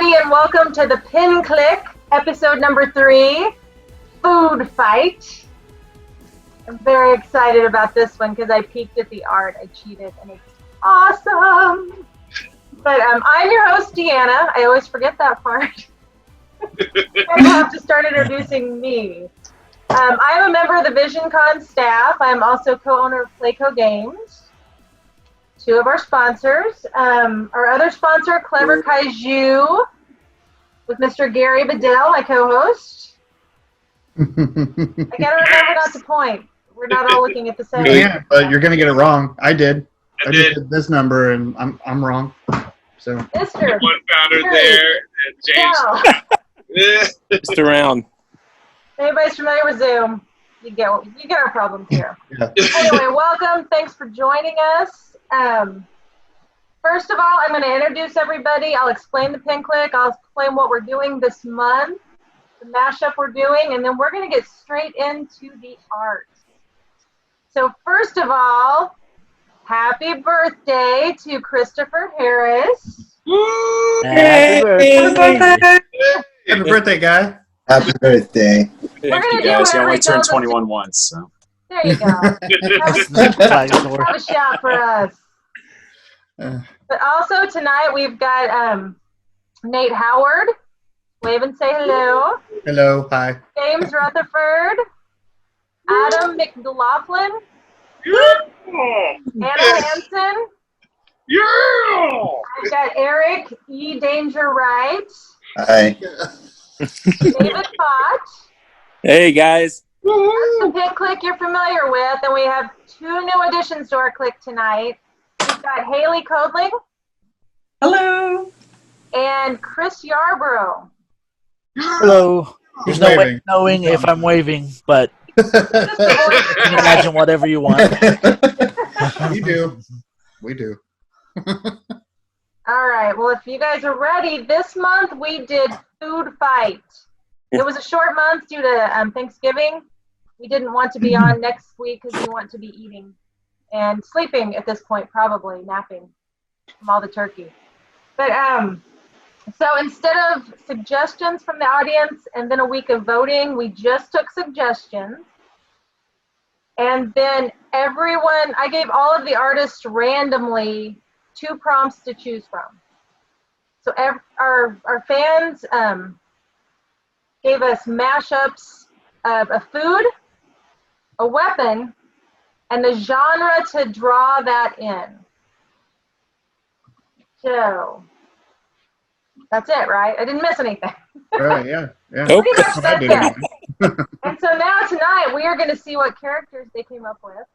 everybody, and welcome to the Pin Clique, episode number 3, Food Fight. I'm very excited about this one because I peeked at the art. I cheated, and it's awesome. But I'm your host, Deanna. I always forget that part. I have to start introducing me. I'm a member of the Visioncon staff. I'm also co-owner of Playco Games. 2 of our sponsors. Our other sponsor, Clever Kaiju, with Mr. Gary Bedell, my co-host. I gotta remember not to point. We're not all looking at the same. Yeah, but you're gonna get it wrong. I did this number, and I'm wrong. So Mr. One founder there, and James. Just around. Anybody's familiar with Zoom? You get our problems here. Yeah. Anyway, welcome. Thanks for joining us. First of all, I'm going to introduce everybody. I'll explain the Pin Clique. I'll explain what we're doing this month, the mashup we're doing, and then we're going to get straight into the art. So first of all, happy birthday to Christopher Harris. Happy birthday. Happy birthday, guy. Happy birthday. Thank you, guys. You only turned 21 once, so. There you go. Have a shot for us. But also tonight we've got Nate Howard. Wave and say hello. Hello. Hi. James Rutherford. Adam McLaughlin. Anna Hansen. I've got Eric E. Danger Wright. Hi. David Fott. Hey, guys. That's the Pin Clique you're familiar with, and we have 2 new additions to our clique tonight. We've got Haley Codling. Hello. And Chris Yarborough. Hello. There's no way of knowing if I'm waving, but you can imagine whatever you want. We do. All right. Well, if you guys are ready, this month we did Food Fight. It was a short month due to Thanksgiving. We didn't want to be on next week because we want to be eating and sleeping at this point, probably napping from all the turkey. But so instead of suggestions from the audience and then a week of voting, we just took suggestions. And then I gave all of the artists randomly 2 prompts to choose from. So our fans gave us mashups of a food, a weapon, and the genre to draw that in. So that's it, right? I didn't miss anything. Right, yeah. Nope. Pretty much that's it. And so now tonight we are going to see what characters they came up with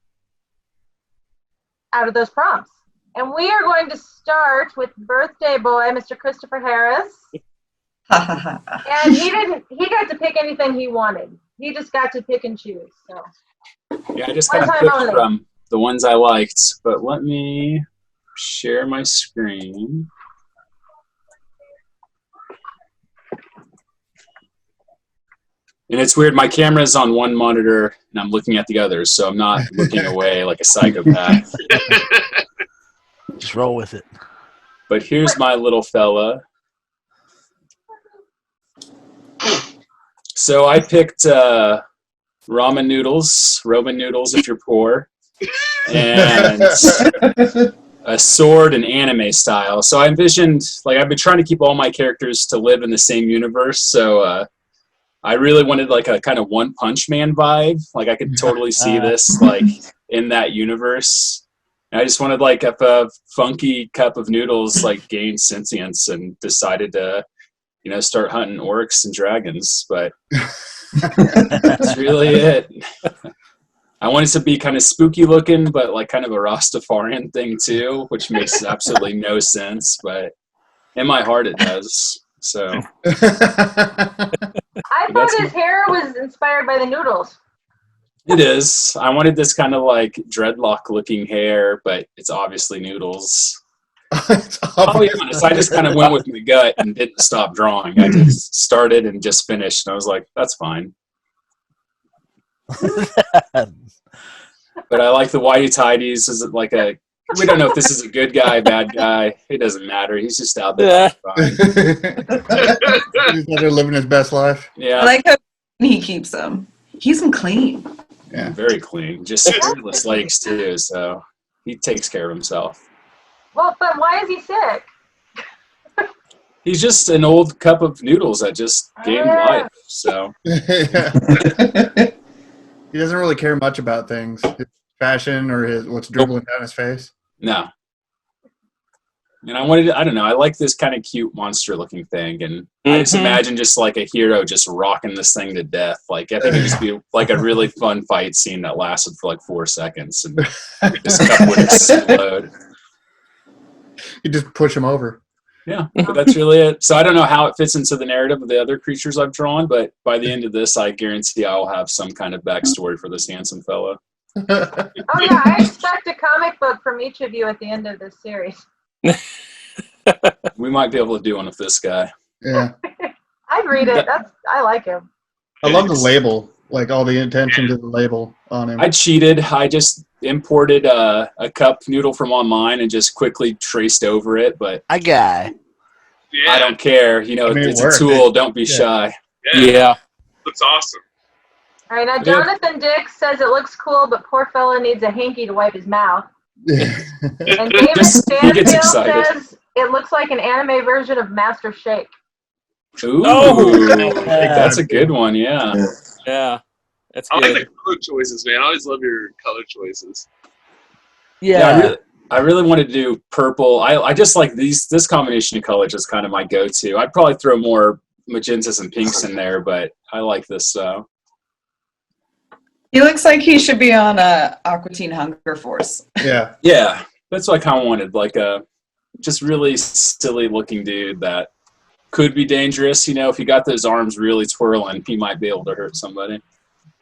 out of those prompts. And we are going to start with birthday boy, Mr. Christopher Harris. And he got to pick anything he wanted. He just got to pick and choose. So Yeah, I just kind of picked from the ones I liked, but let me share my screen. And it's weird, my camera's on one monitor and I'm looking at the other, so I'm not looking away like a psychopath. Just roll with it. But here's my little fella. So I picked ramen noodles, Roman noodles if you're poor, and a sword and anime style. So I envisioned, like, I've been trying to keep all my characters to live in the same universe, so I really wanted like a kind of One Punch Man vibe. Like I could totally see this like in that universe. And I just wanted like if a funky cup of noodles like gained sentience and decided to, start hunting orcs and dragons. But that's really it. I wanted to be kind of spooky looking, but like kind of a Rastafarian thing too, which makes absolutely no sense. But in my heart it does. So I thought his hair was inspired by the noodles. It is. I wanted this kind of like dreadlock looking hair, but it's obviously noodles. I'll be honest, I just kind of went with my gut and didn't stop drawing. I just started and just finished, and I was like, that's fine. But I like the whitey tidies. Is it like a We don't know if this is a good guy, bad guy. It doesn't matter. He's just out there. He's out there living his best life. I Yeah, like how he keeps them. Keeps them clean. Yeah. very clean. Just fearless legs too. So he takes care of himself. Well, but why is he sick? He's just an old cup of noodles that just gained life. So He doesn't really care much about things, his fashion or what's dribbling down his face. no. And I don't know, I like this kind of cute monster looking thing. And I just imagine just like a hero just rocking this thing to death. Like, I think it'd just be like a really fun fight scene that lasted for like 4 seconds. And this cup would explode. You just push him over. Yeah, but that's really it. So I don't know how it fits into the narrative of the other creatures I've drawn, but by the end of this, I guarantee I will have some kind of backstory for this handsome fellow. Oh yeah, I expect a comic book from each of you at the end of this series. We might be able to do one with this guy. Yeah. I'd read it. I like him. I love the label, like all the attention to the label on him. I cheated. I just imported a cup noodle from online and just quickly traced over it, but My guy. Yeah. I don't care. You know, I mean, it it's worked. a tool. Don't be shy. Yeah. Looks awesome. All right, now Yeah. Jonathan Dix says it looks cool, but poor fella needs a hanky to wipe his mouth. And David He gets Stanfield excited. says it looks like an anime version of Master Shake. Ooh, Oh. that's a good one. Yeah. Yeah, that's I like good. the color choices, man. I always love your color choices. Yeah. I really want to do purple. I just like this combination of colors is kind of my go-to. I'd probably throw more magentas and pinks in there, but I like this. He looks like he should be on Aqua Teen Hunger Force. Yeah. Yeah, that's what I kind of wanted. Like a just really silly looking dude that could be dangerous. You know, if he got those arms really twirling, he might be able to hurt somebody.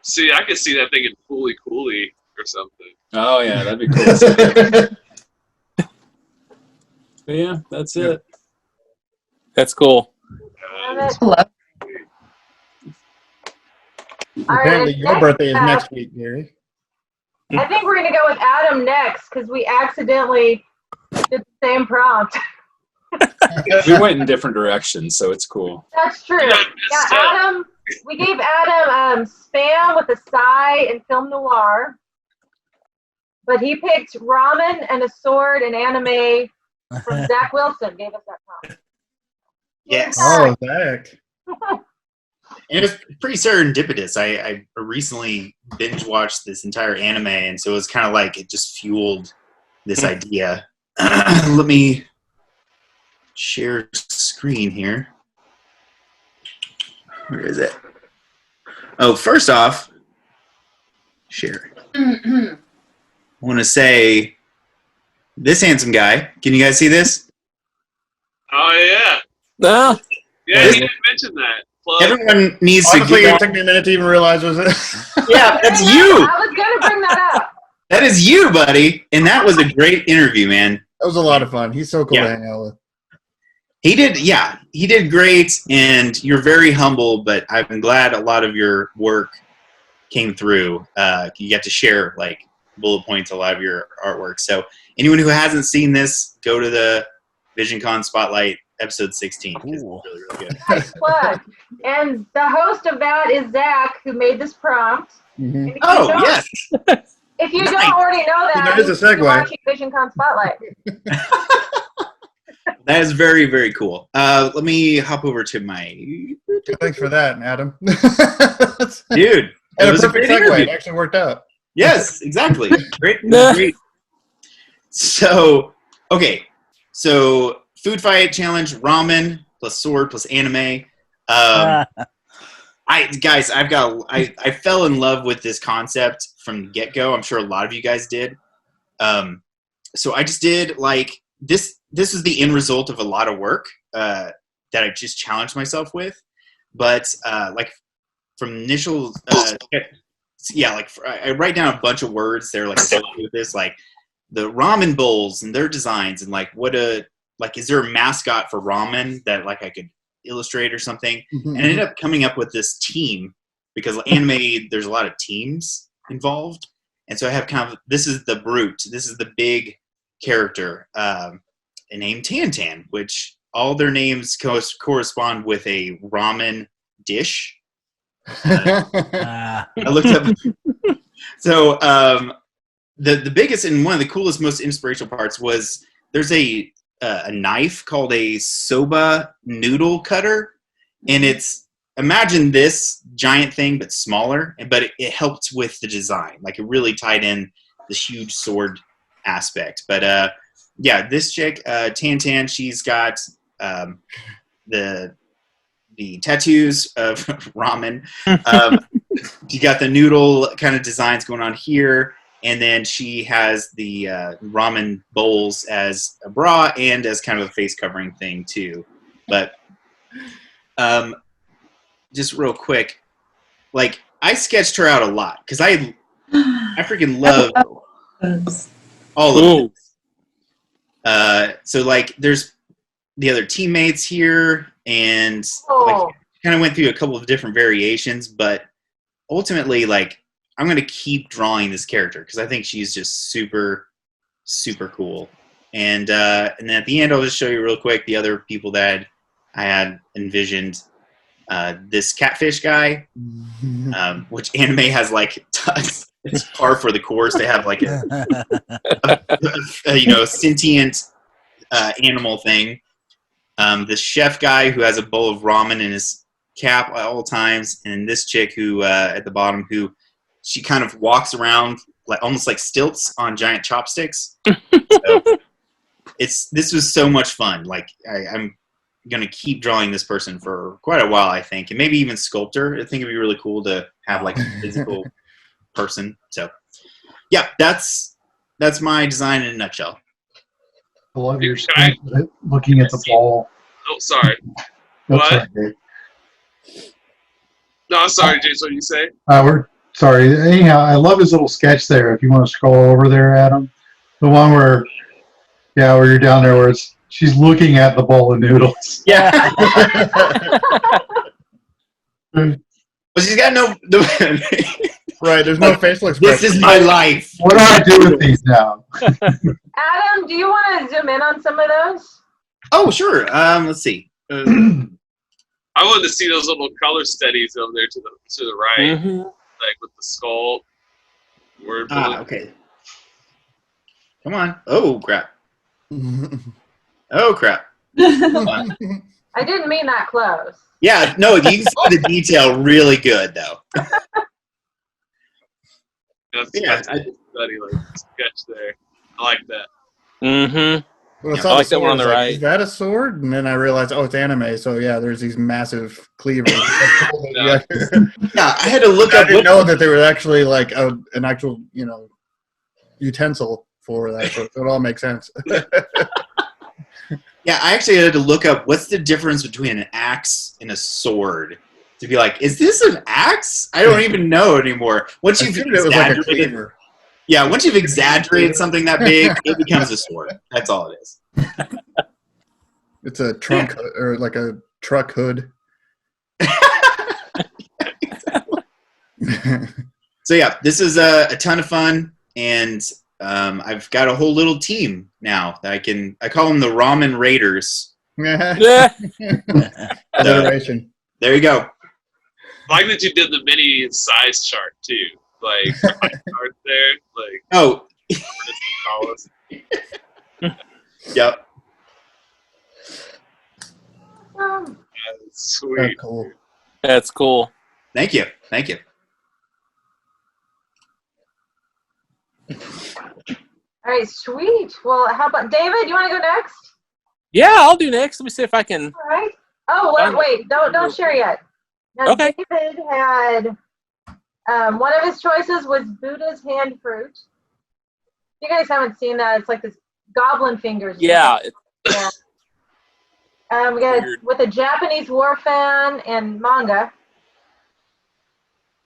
See, I could see that thing in Fooly Cooley or something. Oh yeah, that'd be cool. But yeah, that's it. That's cool. Love it. I love All right, Apparently, your next birthday is up, next week, Gary. I think we're going to go with Adam next because we accidentally did the same prompt. We went in different directions, so it's cool. That's true. Yeah, Yeah, Adam, we gave Adam Spam with a sigh and film noir. But he picked ramen and a sword and anime from Zach Wilson, gave us that prompt. Yes. Oh, Zach. And it's pretty serendipitous. I recently binge watched this entire anime, and so it was kind of like it just fueled this idea. Let me share screen here. Where is it? Oh, first off, share. I want to say this handsome guy. Can you guys see this? Oh, yeah. Ah, Yeah, you didn't mention that. Plug. Everyone needs Honestly, to it get took me a minute to even realize was it. Yeah, that's you. I was going to bring that up. That is you, buddy. And that was a great interview, man. That was a lot of fun. He's so cool Yeah. to hang out with. He did great, and you're very humble, but I'm glad a lot of your work came through. You get to share, like, bullet points, a lot of your artwork. So anyone who hasn't seen this, go to the Visioncon Spotlight episode 16. 'Cause it's Cool. really, really good. Nice plug. And the host of that is Zach, who made this prompt. Mhm. And if you Oh, don't- yes. If you Nice. don't already know that, There is a you're segue. watching VisionCon Spotlight. That is very, very cool. Let me hop over to my... Thanks for that, Adam. Dude. And it a was a perfect great segue. interview. It actually worked out. Yes, exactly. Great. Great. So, okay. So, food fight challenge, ramen plus sword plus anime. I fell in love with this concept from the get-go. I'm sure a lot of you guys did. So I just did like this is the end result of a lot of work that I just challenged myself with. But like from initial I write down a bunch of words that are like associated with this, like the ramen bowls and their designs, and like is there a mascot for ramen that like I could illustrate or something? Mhm. And I ended up coming up with this team because anime, there's a lot of teams involved. And so I have kind of, this is the brute. This is the big character named Tantan, which all their names correspond with a ramen dish. I looked up. So the biggest and one of the coolest, most inspirational parts was there's a knife called a soba noodle cutter, and it's imagine this giant thing but smaller, but it helped with the design. Like it really tied in this huge sword aspect. But yeah, this chick Tantan, she's got the tattoos of ramen. She got the noodle kind of designs going on here, and then she has the ramen bowls as a bra and as kind of a face covering thing too. But just real quick, like I sketched her out a lot because I freaking love all of it. So like there's the other teammates here, and like, kind of went through a couple of different variations, but ultimately, like, I'm going to keep drawing this character because I think she's just super, super cool. And then at the end, I'll just show you real quick the other people that I had envisioned. This catfish guy, which anime has like tons. It's par for the course. They have like a sentient animal thing. This chef guy who has a bowl of ramen in his cap at all times, and this chick who at the bottom who she kind of walks around like almost like stilts on giant chopsticks. So this was so much fun. Like I'm gonna keep drawing this person for quite a while, I think, and maybe even sculpt her. I think it'd be really cool to have like a physical person. So yeah, that's my design in a nutshell. I love your looking at the ball. Oh, sorry. What? No, I'm sorry, Jason. What did you say? We're sorry. Anyhow, I love his little sketch there. If you want to scroll over there, Adam, the one where you're down there where she's looking at the bowl of noodles. Yeah. But she's got no. Right. There's no facial expression. This is my life. What do I do with these now? Adam, do you want to zoom in on some of those? Oh, sure. Let's see. I wanted to see those little color studies over there to the right, like with the skull. Word okay. Come on. Oh crap. Oh crap. I didn't mean that close. Yeah, no, you can see the detail really good though. That's study, like sketch there. I like that. Well, I like that one on the like, right. Is that a sword? And then I realized, oh, it's anime. So yeah, there's these massive cleavers. Yeah, I had to look I up. didn't know that they were actually like an actual, utensil for that. So it all makes sense. Yeah, I actually had to look up what's the difference between an axe and a sword to be like, is this an axe? I don't even know anymore. Once you've exaggerated, once you've exaggerated something that big, it becomes a sword. That's all it is. It's a trunk or like a truck hood. So yeah, this is a ton of fun, and I've got a whole little team now that I call them the Ramen Raiders. Alliteration. There you go. I like that you did the mini size chart too. Like chart there, like Yep. Sweet. Oh, cool. That's cool. Thank you. All right, sweet. Well, how about David? You want to go next? Yeah, I'll do next. Let me see if I can. All right. Oh, wait. Don't share yet. Now, Okay. David had one of his choices was Buddha's hand fruit. You guys haven't seen that. It's like this goblin fingers. Yeah. Yeah. We got it with a Japanese war fan and manga.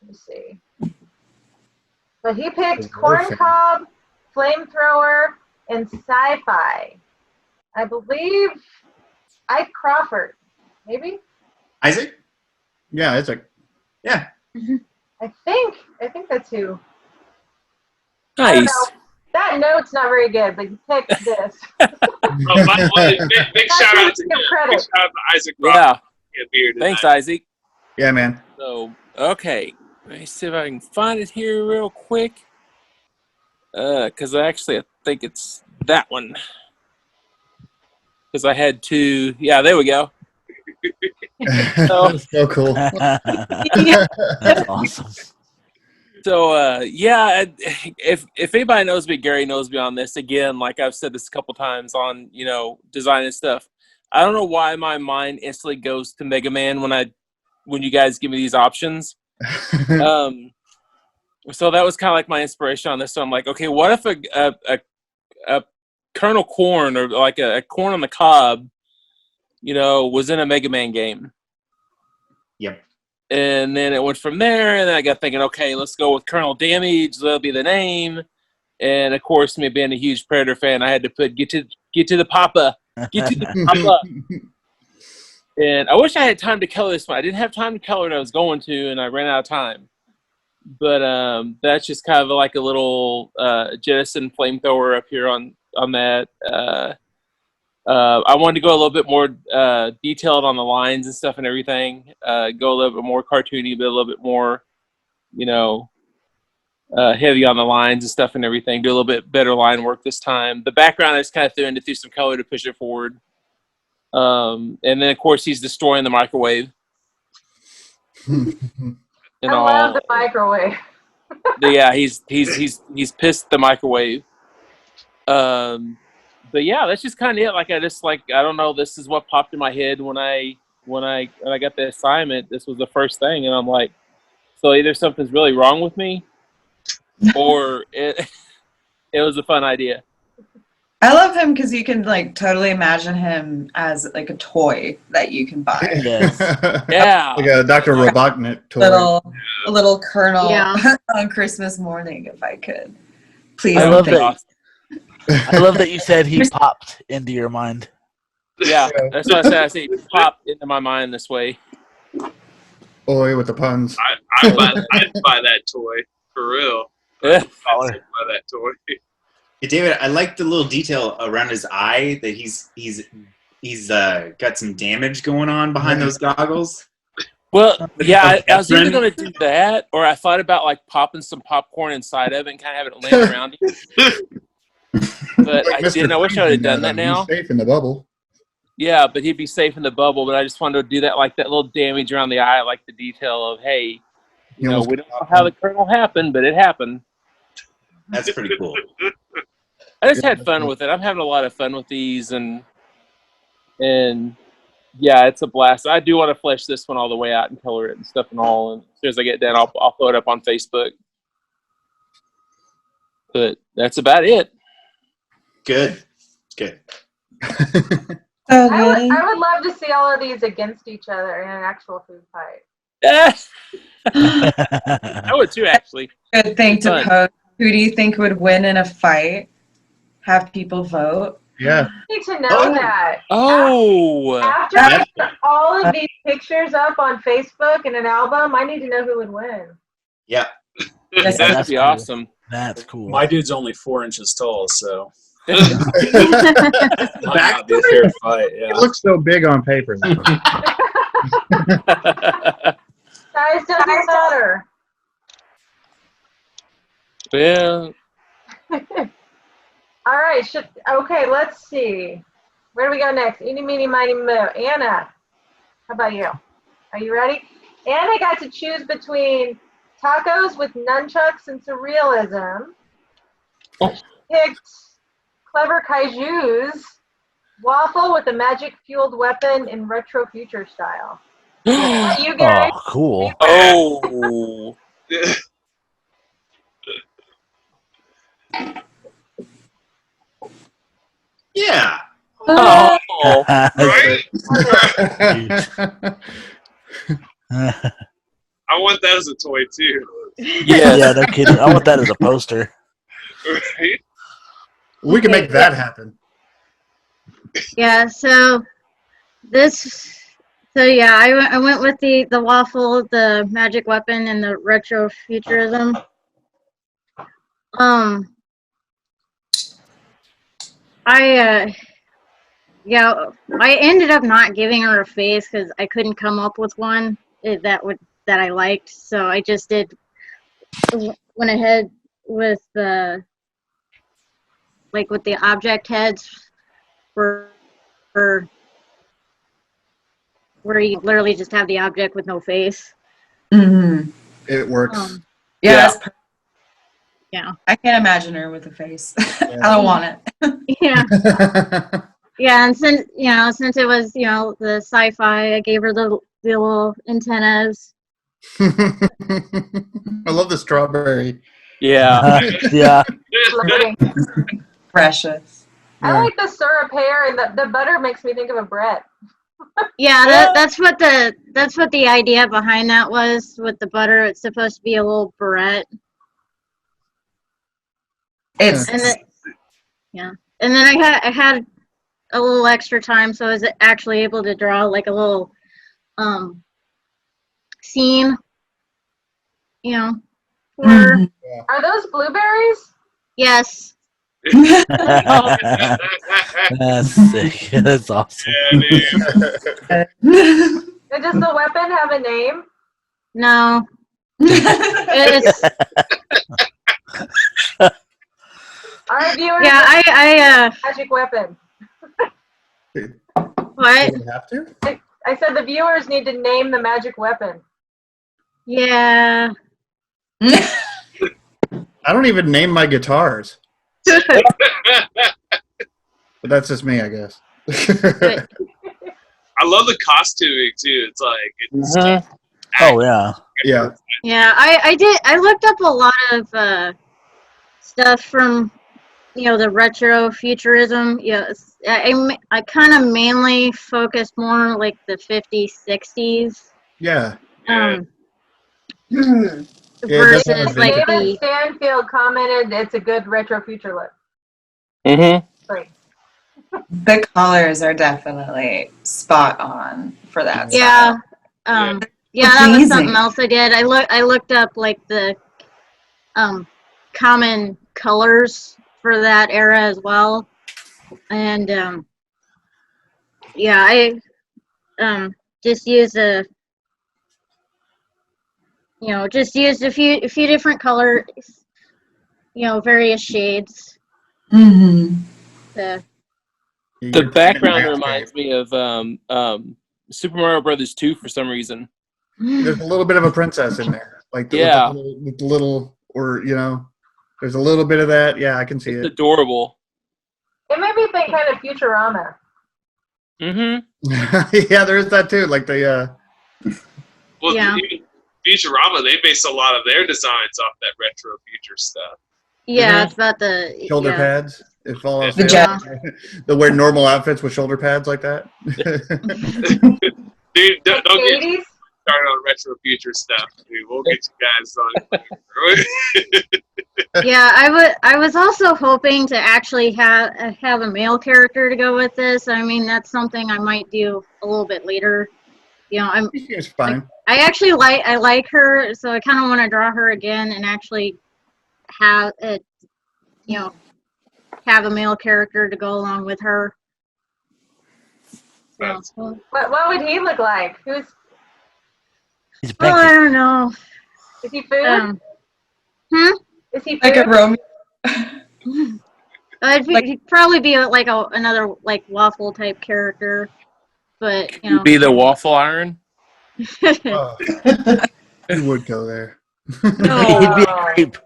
Let me see. But he picked corn cob, flamethrower, and sci-fi. I believe Ike Crawford. Maybe? Isaac? Yeah, Isaac. Yeah. I think that's who. Nice. That note's not very good, but you pick this. Oh, by the way, big shout out to him. Give Big credit. shout out to Isaac Yeah. Rock. Here tonight. Thanks, Isaac. Yeah, man. So, okay. Let me see if I can find it here real quick. Because I think it's that one. Because I had two. Yeah, there we go. That's so cool. That's awesome. So, yeah, if anybody knows me, Gary knows me on this. Again, like I've said this a couple times on, design and stuff. I don't know why my mind instantly goes to Mega Man when you guys give me these options. So that was kind of like my inspiration on this. So I'm like, okay, what if a kernel corn or like a corn on the cob, was in a Mega Man game? Yep. And then it went from there, and then I got thinking, okay, let's go with Colonel Damage. That'll be the name. And of course, me being a huge Predator fan, I had to put get to the Papa, get to the Papa. And I wish I had time to color this one. I didn't have time to color it. I was going to, and I ran out of time. But that's just kind of like a little jettison flamethrower up here on that. I wanted to go a little bit more detailed on the lines and stuff and everything. Go a little bit more cartoony, but a little bit more, heavy on the lines and stuff and everything. Do a little bit better line work this time. The background I just kind of threw some color to push it forward. And then of course he's destroying the microwave. I love the microwave. Yeah, he's pissed at the microwave. But yeah, that's just kind of it. Like I don't know. This is what popped in my head when I got the assignment. This was the first thing, and I'm like, so either something's really wrong with me, or it was a fun idea. I love him because you can totally imagine him as a toy that you can buy. Yes. Yeah, Like a Dr. Robotnik toy. A little Colonel Yeah. on Christmas morning, if I could. Please. I love thank that. I love that you said he popped into your mind. Yeah, that's what I said. I said he popped into my mind this way. Boy with the puns. I'd buy that toy for real. I'd buy that toy. Hey, David, I like the little detail around his eye that he's got some damage going on behind those goggles. Well, yeah, I was either going to do that, or I thought about popping some popcorn inside of it and kind of have it land around him. But Like I didn't. I wish I would have done that He's now. safe in the bubble. Yeah, but he'd be safe in the bubble. But I just wanted to do that, that little damage around the eye, like the detail of, hey, we don't know how the kernel happened, but it happened. That's pretty cool. I just had fun with it. I'm having a lot of fun with these, and yeah, it's a blast. I do want to flesh this one all the way out and color it and stuff and all. And as soon as I get done, I'll throw it up on Facebook. But that's about it. Good. I would love to see all of these against each other in an actual food fight. I would too, actually. Good thing to post. Who do you think would win in a fight? Have people vote. Yeah. I need to know that. Oh. After I put all of these pictures up on Facebook in an album, I need to know who would win. Yeah. That'd be awesome. That's cool. My dude's only 4 inches tall, so Back might not be a fair fight. Yeah. It looks so big on paper. Size doesn't matter. Well, All right. Okay, let's see. Where do we go next? Eeny, meeny, miny, moo. Anna, how about you? Are you ready? Anna got to choose between tacos with nunchucks and surrealism. Picked clever kaijus, waffle with a magic-fueled weapon in retro future style. You guys? Oh, cool. Oh. Yeah. Oh. Right? I I want that as a toy too. Yes. Yeah, no kidding. I want that as a poster. Right? We can make that happen. Yeah, so I went with the waffle, the magic weapon, and the retro futurism. Yeah, I ended up not giving her a face because I couldn't come up with one that I liked. So I just went ahead with the with the object heads for where you literally just have the object with no face. Mm-hmm. It works. Yeah, Yeah. that's perfect. Yeah. I can't imagine her with a face. Yeah. I don't want it. Yeah. Yeah, and since it was the sci-fi, I gave her the little antennas. I love the strawberry. Yeah. Yeah. Floating. Precious. I like the syrup hair, and the butter makes me think of a Brett. Yeah, that's what the idea behind that was with the butter. It's supposed to be a little barrette. It's And then I had a little extra time, so I was actually able to draw like a little scene, for Mhm. Are those blueberries? yes. That's sick. That's awesome. Yeah, dude. Does the weapon have a name? No. It's Our viewers, I magic weapon. what? Do we have to? I said the viewers need to name the magic weapon. Yeah. I don't even name my guitars, but that's just me, I guess. But, I love the costuming too. It's like it's Oh yeah. Yeah. yeah, I looked up a lot of stuff from the retro futurism. I kind of mainly focused more like the 50s, 60s. Yeah. Yeah. Mhm. Yeah, it does have a Versus like David the Stanfield commented it's a good retro future look. Mm-hmm. Great. The colors are definitely spot on for that. yeah style. yeah that was Amazing. something else I did. I looked up like the common colors for that era as well, and yeah, I just used a few different colors, various shades Mm-hmm. to The background reminds me of Super Mario Brothers 2 for some reason. There's a little bit of a princess in there, like Yeah. with the little, or there's a little bit of that. Yeah, I can see It's it. adorable. It made me think kind of Futurama. Mm-hmm. Yeah, there is that too. Like the Well, Yeah. even Futurama, they base a lot of their designs off that retro future stuff. yeah, it's about the shoulder yeah. pads. If all else The fails, jet. they'll wear normal outfits with shoulder pads like that. Dude, Like don't get 80s? started on retro future stuff. Dude, we'll get you guys on. Yeah, I was also hoping to actually have a male character to go with this. I mean, that's something I might do a little bit later. It's fine. I actually like her, so I kind of want to draw her again and actually have it, have a male character to go along with her. So, well, What would he look like? He's a I pancake. don't know. Is he food? Is he food? Like a Romeo. He'd probably be another like waffle type character, but Be the waffle iron. Oh, you would go there. He'd be a creep.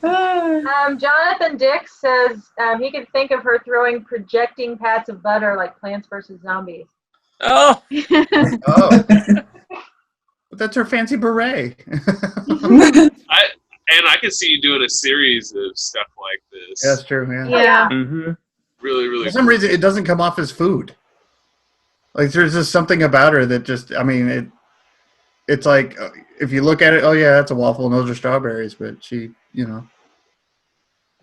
Jonathan Dix says he could think of her throwing projecting pats of butter like Plants vs. Zombies. Oh. Oh, but that's her fancy beret. I can see you doing a series of stuff like this. That's true. Yeah. Yeah. Mm-hmm. Really, really. For some reason, it doesn't come off as food. Like there's just something about her that just, I mean, it's like if you look at it, oh yeah, that's a waffle and those are strawberries, but she,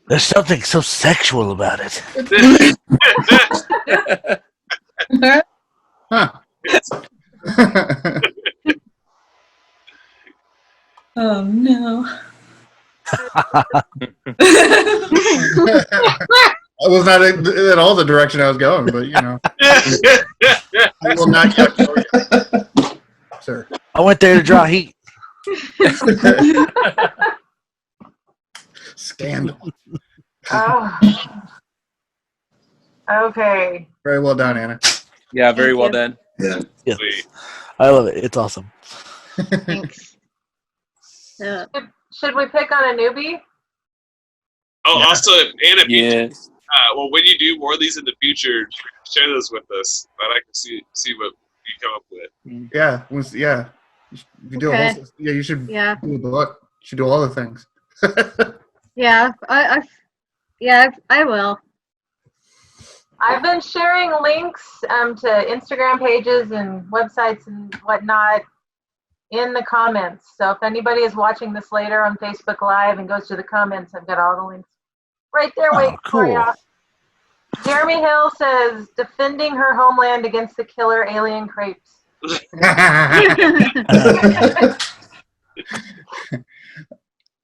There's something so sexual about it. Huh. Oh no. was not at all the direction I was going, but you know, I will not calculate, sir. I went there to draw heat. Scandal. Oh. Okay. Very well done, Anna. Yeah, very Thank well you. done. Yes. Sweet. I love it. It's awesome. Thanks. Should we pick on a newbie? Oh, Yeah. also, Anna, Yes. well, when you do more of these in the future, share those with us, that I can see what you come up with. Yeah, yeah. You do a Okay. whole. Yeah, you should Yeah. do a book. You should do all the things. Yeah. I will. I've been sharing links to Instagram pages and websites and whatnot in the comments. So if anybody is watching this later on Facebook Live and goes to the comments, I've got all the links right there waiting for cool. ya. Jeremy Hill says, defending her homeland against the killer alien crepes.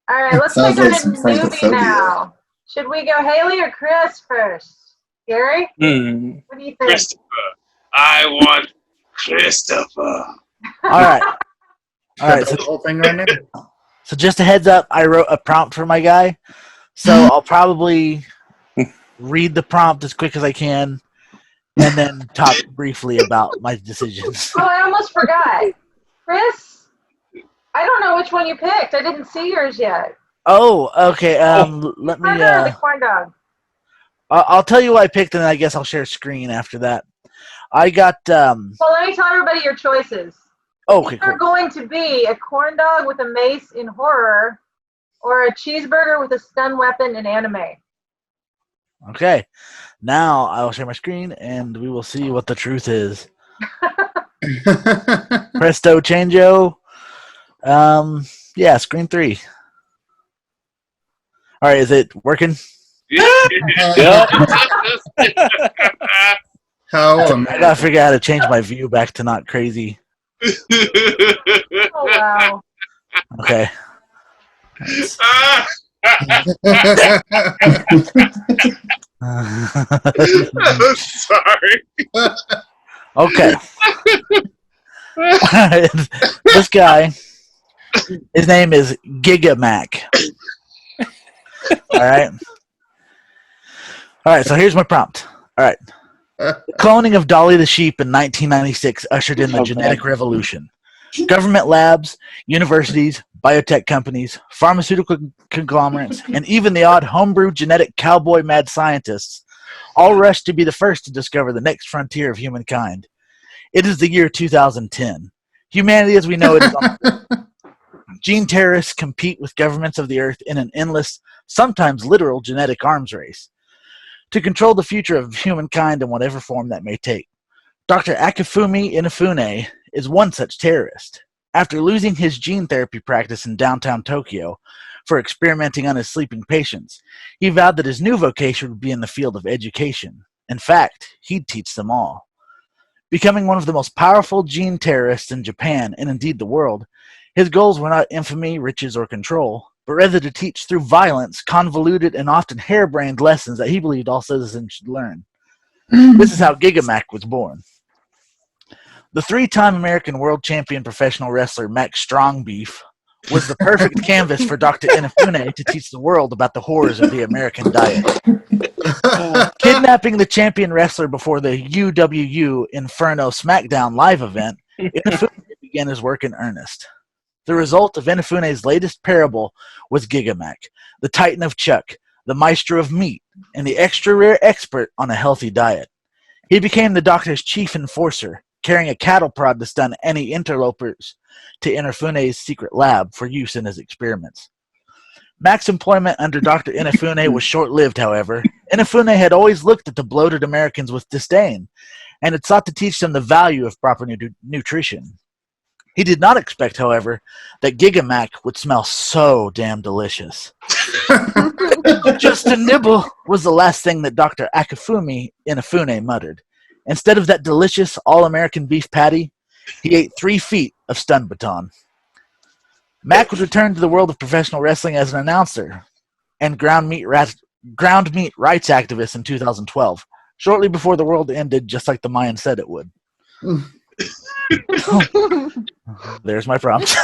All right, let's Sounds pick on like a some newbie Francophobia. now. Should we go Haley or Chris first? Gary? Hmm. What do you think? Christopher. I want Christopher. All right. All right. The whole thing right now. So just a heads up, I wrote a prompt for my guy. So I'll probably read the prompt as quick as I can and then talk briefly about my decisions. Oh, I almost forgot. Chris, I don't know which one you picked. I didn't see yours yet. Oh, okay. Let me. Corn dog or the corn dog? I'll tell you what I picked, and then I guess I'll share screen after that. I got. So let me tell everybody your choices. Okay, They're cool. going to be a corn dog with a mace in horror or a cheeseburger with a stun weapon in anime. Okay. Now I will share my screen, and we will see what the truth is. Presto changeo. Yeah, screen 3. All right, is it working? Yeah. How I amazing. gotta figure out how to change my view back to not crazy. Oh, wow. Okay. I'm sorry. Okay. This guy, his name is Gigamac. All right. All right, so here's my prompt. All right. The cloning of Dolly the sheep in 1996 ushered in the genetic revolution. Government labs, universities, biotech companies, pharmaceutical conglomerates, and even the odd homebrew genetic cowboy mad scientists all rushed to be the first to discover the next frontier of humankind. It is the year 2010. Humanity as we know it is on. Gene terrorists compete with governments of the earth in an endless, sometimes literal genetic arms race to control the future of humankind in whatever form that may take. Dr. Akifumi Inafune is one such terrorist. After losing his gene therapy practice in downtown Tokyo for experimenting on his sleeping patients, he vowed that his new vocation would be in the field of education. In fact, he'd teach them all. Becoming one of the most powerful gene terrorists in Japan, and indeed the world, his goals were not infamy, riches, or control, but rather to teach through violence convoluted and often harebrained lessons that he believed all citizens should learn. This is how Gigamac was born. The 3-time American world champion professional wrestler Max Strongbeef was the perfect canvas for Dr. Inafune to teach the world about the horrors of the American diet. Kidnapping the champion wrestler before the UWU Inferno SmackDown live event, Inafune began his work in earnest. The result of Inafune's latest parable was Gigamac, the Titan of Chuck, the Maestro of Meat, and the extra rare expert on a healthy diet. He became the doctor's chief enforcer, carrying a cattle prod to stun any interlopers to Inafune's secret lab for use in his experiments. Mac's employment under Dr. Inafune was short-lived, however. Inafune had always looked at the bloated Americans with disdain and had sought to teach them the value of proper nutrition. He did not expect, however, that Gigamac would smell so damn delicious. Just a nibble was the last thing that Dr. Akifumi Inafune muttered. Instead of that delicious all-American beef patty, he ate 3 feet of stun baton. Mac would return to the world of professional wrestling as an announcer and ground meat ground meat rights activist in 2012, shortly before the world ended, just like the Mayan said it would. There's my prompt.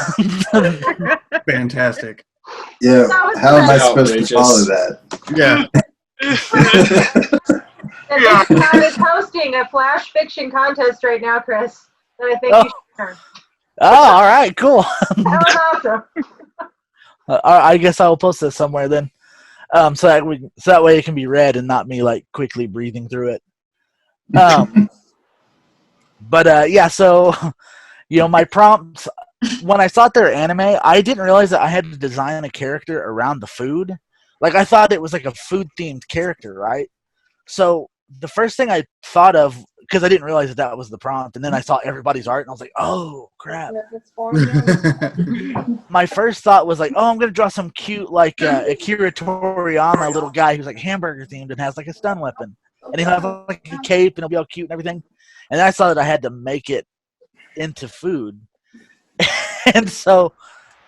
Fantastic. Yeah. That was How am I great. supposed to Outrageous. follow that? Yeah. And this guy is hosting a flash fiction contest right now, Chris, that I think you should enter. Oh, all right, cool. That was awesome. I guess I will post this somewhere then, so that way it can be read and not me like quickly breathing through it. But yeah, so my prompts. When I thought they were anime, I didn't realize that I had to design a character around the food. Like I thought it was like a food themed character, right? So the first thing I thought of, because I didn't realize that was the prompt, and then I saw everybody's art, and I was like, oh crap. My first thought was like, oh, I'm gonna draw some cute like Akira Toriyama little guy who's like hamburger themed and has like a stun weapon, and he'll have like a cape and he'll be all cute and everything. And then I saw that I had to make it into food. And so,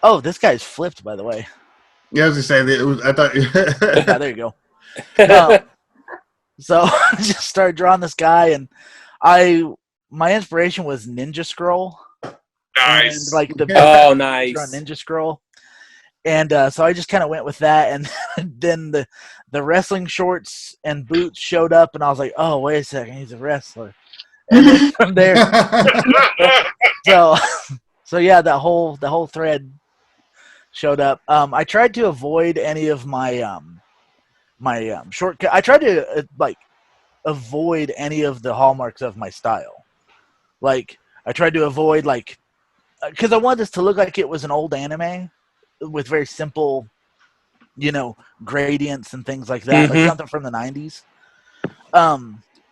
oh, this guy's flipped, by the way. Yeah, I was gonna say that it was. I thought. Yeah, there you go. So I just started drawing this guy, and my inspiration was Ninja Scroll. Nice. And, like the nice. Ninja Scroll. And so I just kind of went with that, and then the wrestling shorts and boots showed up, and I was like, oh, wait a second, he's a wrestler. And then from there, so yeah, that whole thread showed up. I tried to avoid any of my shortcut. I tried to avoid any of the hallmarks of my style. Like I tried to avoid because I wanted this to look like it was an old anime with very simple, gradients and things like that, like something from the 90s.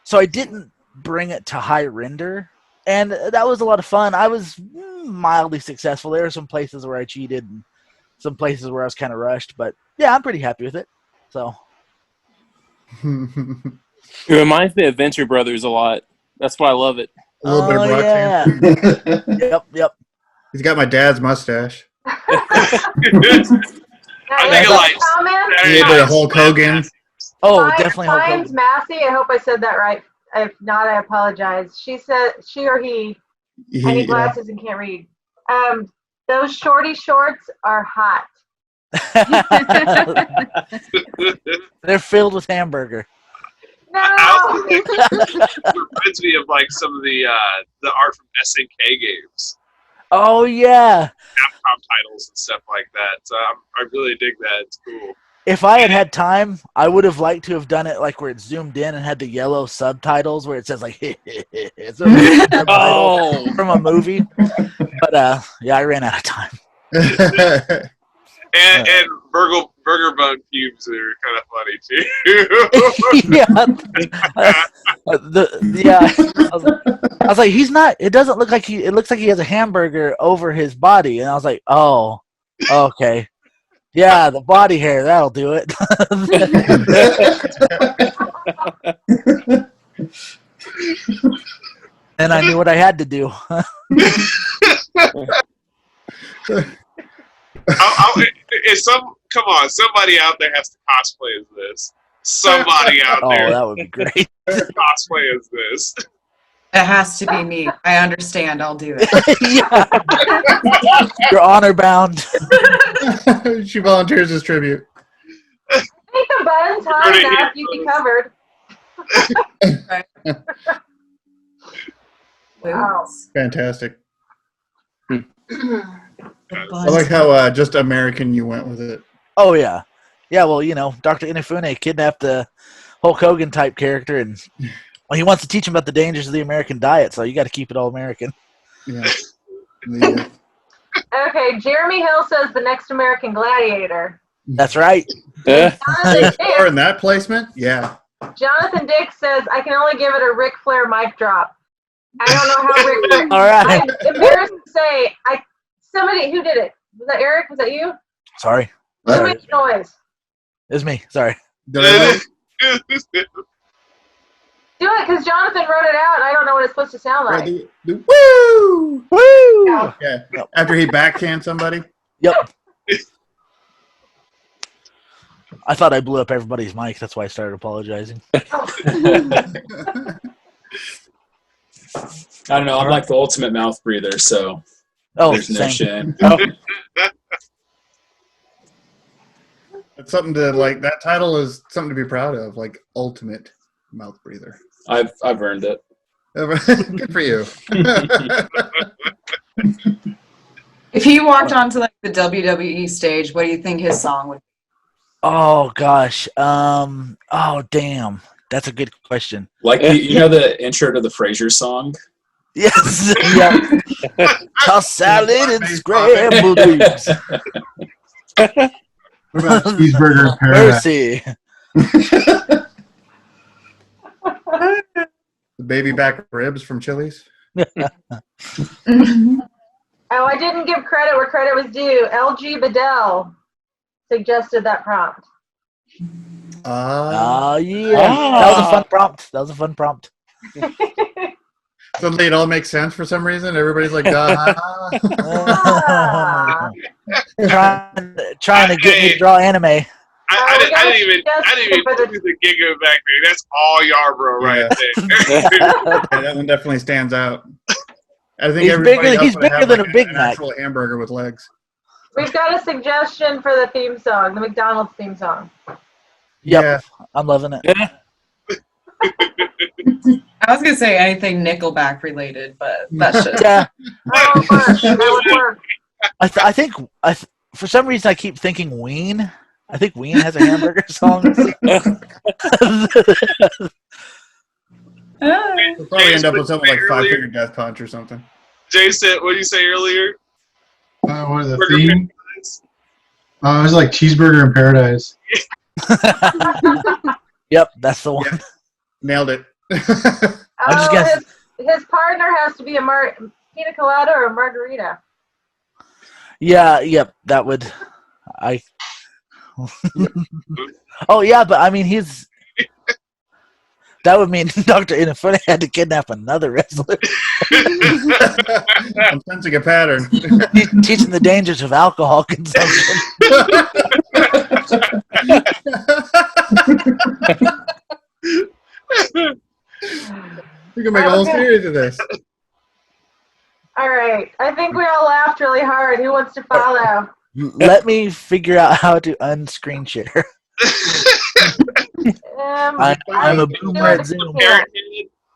So I didn't bring it to high render, and that was a lot of fun. I was mildly successful. There were some places where I cheated and some places where I was kind of rushed, but yeah, I'm pretty happy with it. So it reminds me of Venture Brothers a lot. That's why I love it. A little bit of Roxanne. Yeah. Yep. He's got my dad's mustache. I think I like A little bit of Hulk Hogan. Oh, definitely Hulk Fine's Hogan. Massey. I hope I said that right. If not, I apologize. She said she or he. I need glasses and can't read. Those shorty shorts are hot. They're filled with hamburger. No. Reminds me of like some of the art from SNK games, Oh yeah. Capcom titles and stuff like that. So I really dig that. It's cool. If I had time, I would have liked to have done it like where it's zoomed in and had the yellow subtitles where it says like it's a subtitle from a movie. But yeah, I ran out of time. And burger bun cubes are kind of funny too. I was like, he's not. It doesn't look like he. It looks like he has a hamburger over his body, and I was like, oh, okay, yeah, the body hair that'll do it. And I knew what I had to do. Come on, somebody out there has to cosplay as this. Somebody out there. Oh, that would be great. Cosplay as this. It has to be me. I understand. I'll do it. Yeah. You're honor bound. She volunteers as tribute. I think the buttons high enough, you'd be covered. Wow. Fantastic. I like how just American you went with it. Oh yeah, yeah. Well, Dr. Inafune kidnapped the Hulk Hogan type character, and he wants to teach him about the dangers of the American diet. So you got to keep it all American. Yeah. Okay, Jeremy Hill says the next American Gladiator. That's right. Or in that placement, yeah. Jonathan Dick says I can only give it a Ric Flair mic drop. I don't know how Ric Flair. All right. I'm embarrassed to say somebody who did it. Was that Eric? Was that you? Sorry. Who made the noise? It's me. Sorry. Do it, because Jonathan wrote it out, and I don't know what it's supposed to sound like. Woo! Woo! Yeah. Yep. After he backhand somebody. Yep. I thought I blew up everybody's mic. That's why I started apologizing. I don't know. I'm like the ultimate mouth breather, so there's no shame. It's something to like. That title is something to be proud of. Like ultimate mouth breather. I've earned it. Good for you. If he walked onto like the WWE stage, what do you think his song would be? Oh gosh. Oh damn. That's a good question. Like you know the intro to the Frasier song? Yes. Yeah. Toss salad and scrambled eggs. What about cheeseburger in paradise? Mercy. The baby back ribs from Chili's. Oh, I didn't give credit where credit was due. LG Bedell suggested that prompt. Oh yeah. That was a fun prompt. Suddenly it all makes sense for some reason. Everybody's like, trying to get me to draw anime. I didn't even do the Giga back there. That's all Yarborough right there. Yeah, that one definitely stands out. I think He's everybody bigger- else he's would bigger have, than like, a Big an Mac. actual hamburger with legs. We've got a suggestion for the theme song, the McDonald's theme song. Yep. Yeah. I'm loving it. I was gonna say anything Nickelback related, but that's just Yeah. That would work. That would work. I think for some reason I keep thinking Ween. I think Ween has a hamburger song. We'll probably end up with something like Earlier. Five Finger Death Punch or something. Jason, what did you say earlier? What is the Burger theme? Paradise? It was like cheeseburger in paradise. Yep, that's the one. Nailed it. I'm just guessing. His partner has to be a pina colada or a margarita. Yeah, yep, that would. Oh yeah, but I mean that would mean Dr. Inafune had to kidnap another wrestler. I'm sensing a pattern. Teaching the dangers of alcohol consumption. We can make a whole series of this. All right. I think we all laughed really hard. Who wants to follow? Let me figure out how to unscreen share. I'm a boomer at Zoom.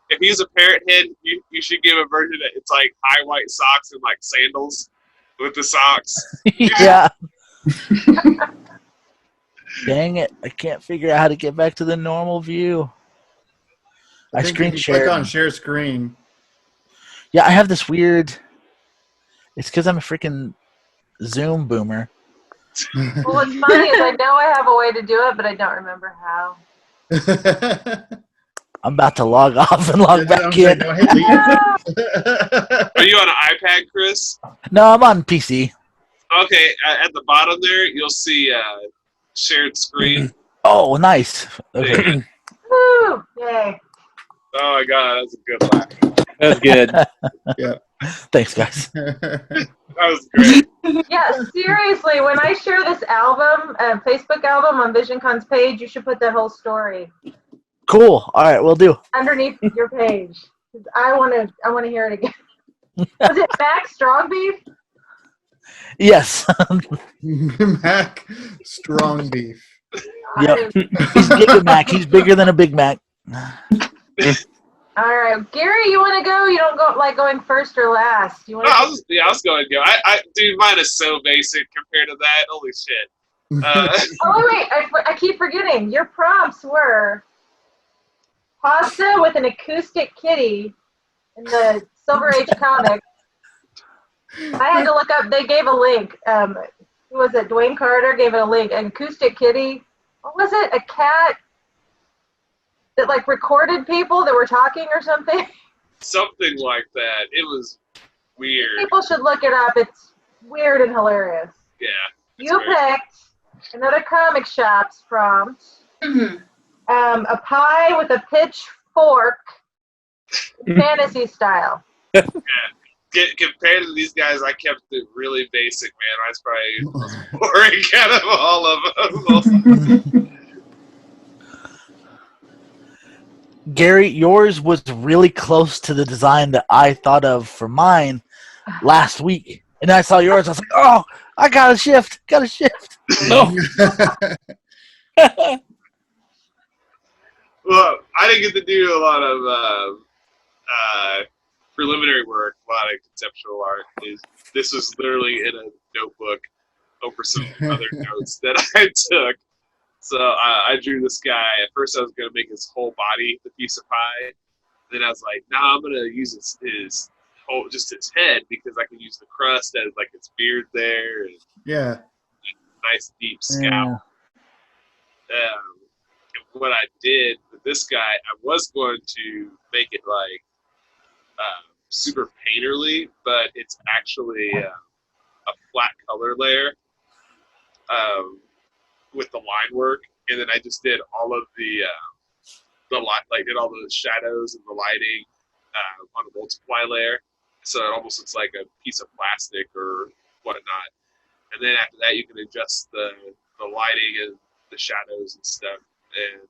If he's a parrot head, you should give a version that it's like high white socks and like sandals with the socks. Yeah. Dang it! I can't figure out how to get back to the normal view. I think screen if you shared. click on share screen. Yeah, I have this weird. It's because I'm a freaking Zoom boomer. Well, what's funny is I know I have a way to do it, but I don't remember how. I'm about to log off and log back in. Are you on an iPad, Chris? No, I'm on PC. Okay, at the bottom there, you'll see shared screen. Oh, nice. Okay. Woo! Yay. Oh my god, that's a good laugh. That's good. Yeah. Thanks, guys. That was great. Yeah, seriously, when I share this album, Facebook album on Visioncon's page, you should put that whole story Cool. All right, we'll do. underneath your page. 'Cause I want to hear it again. Was it Mac Strong Beef? Yes. Mac strong beef. Yep. He's Giga Mac. He's bigger than a Big Mac. All right, Gary, you want to go? You don't go like going first or last. You want? No, I was going to go. Dude, mine is so basic compared to that. Holy shit. Oh wait, I keep forgetting. Your prompts were pasta with an acoustic kitty in the Silver Age comic. I had to look up. They gave a link. Who was it? Dwayne Carter gave it a link. An acoustic kitty. What was it? A cat that like recorded people that were talking or something. Something like that. It was weird. People should look it up. It's weird and hilarious. Yeah. You picked another comic shop's prompt. A pie with a pitchfork, fantasy style. Compared to these guys, I kept it really basic, man. That's probably the most boring out of all of them. Gary, yours was really close to the design that I thought of for mine last week. And then I saw yours. I was like, oh, I got to shift. Got to shift. No. Well, I didn't get to do a lot of preliminary work, a lot of conceptual art. This was literally in a notebook over some other notes that I took. So I drew this guy. At first, I was going to make his whole body the piece of pie. Then I was like, I'm going to use his whole, just his head, because I can use the crust as like his beard there. And Yeah. nice deep scalp. And what I did with this guy, I was going to make it like super painterly, but it's actually a flat color layer with the line work, and then I just did all of the light, like did all the shadows and the lighting on a multiply layer, so it almost looks like a piece of plastic or whatnot. And then after that, you can adjust the lighting and the shadows and stuff, and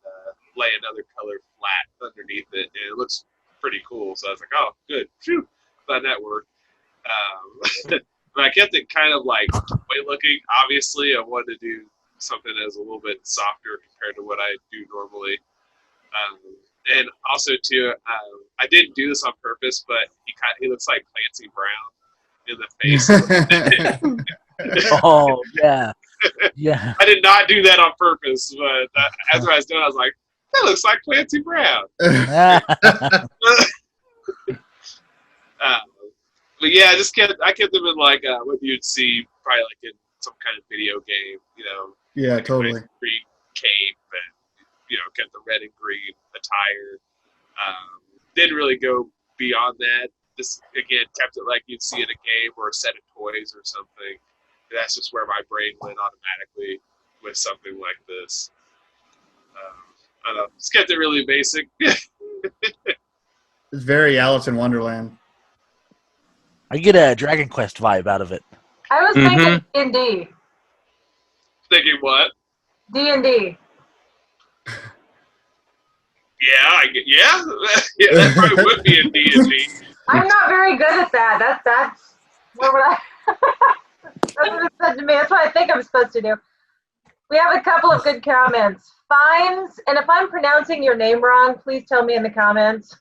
lay another color flat underneath it, and it looks pretty cool. So I was like, oh, good. Phew. Glad that worked. But I kept it kind of like toy looking. Obviously, I wanted to do something that's a little bit softer compared to what I do normally. And also, too, I didn't do this on purpose, but he looks like Clancy Brown in the face. Oh, yeah. Yeah. I did not do that on purpose, but as I was doing, I was like, that looks like Clancy Brown. But yeah, I kept them in like what you'd see probably like in some kind of video game, Yeah, like totally. a nice green cape, and kept the red and green attire. Didn't really go beyond that. Just again kept it like you'd see in a game or a set of toys or something. That's just where my brain went automatically with something like this. I don't know. Just kept it really basic. It's very Alice in Wonderland. I get a Dragon Quest vibe out of it. I was thinking D&D. Thinking what? D&D. Yeah, yeah, that probably would be in D&D. I'm not very good at that. That's what would I? That's what it said to me. That's what I think I'm supposed to do. We have a couple of good comments. Fines, and if I'm pronouncing your name wrong, please tell me in the comments.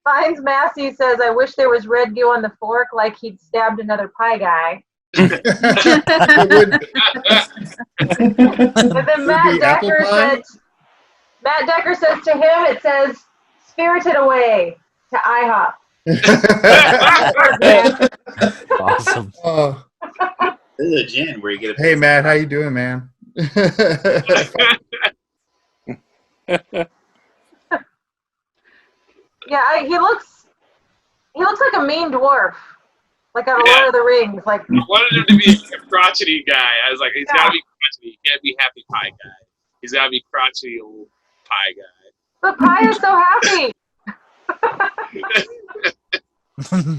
Fines Massey says, I wish there was red goo on the fork like he'd stabbed another pie guy. And then Matt Decker says to him, it says, Spirited Away to IHOP. Awesome. Oh. This is a gin where you get a Hey, Matt, how you doing, man? Yeah, he looks like a mean dwarf, like out of Lord of the Rings. Like I wanted him to be a crotchety guy. I was like, he's got to be crotchety. He can't be happy pie guy. He's got to be crotchety old pie guy. But Pie is so happy.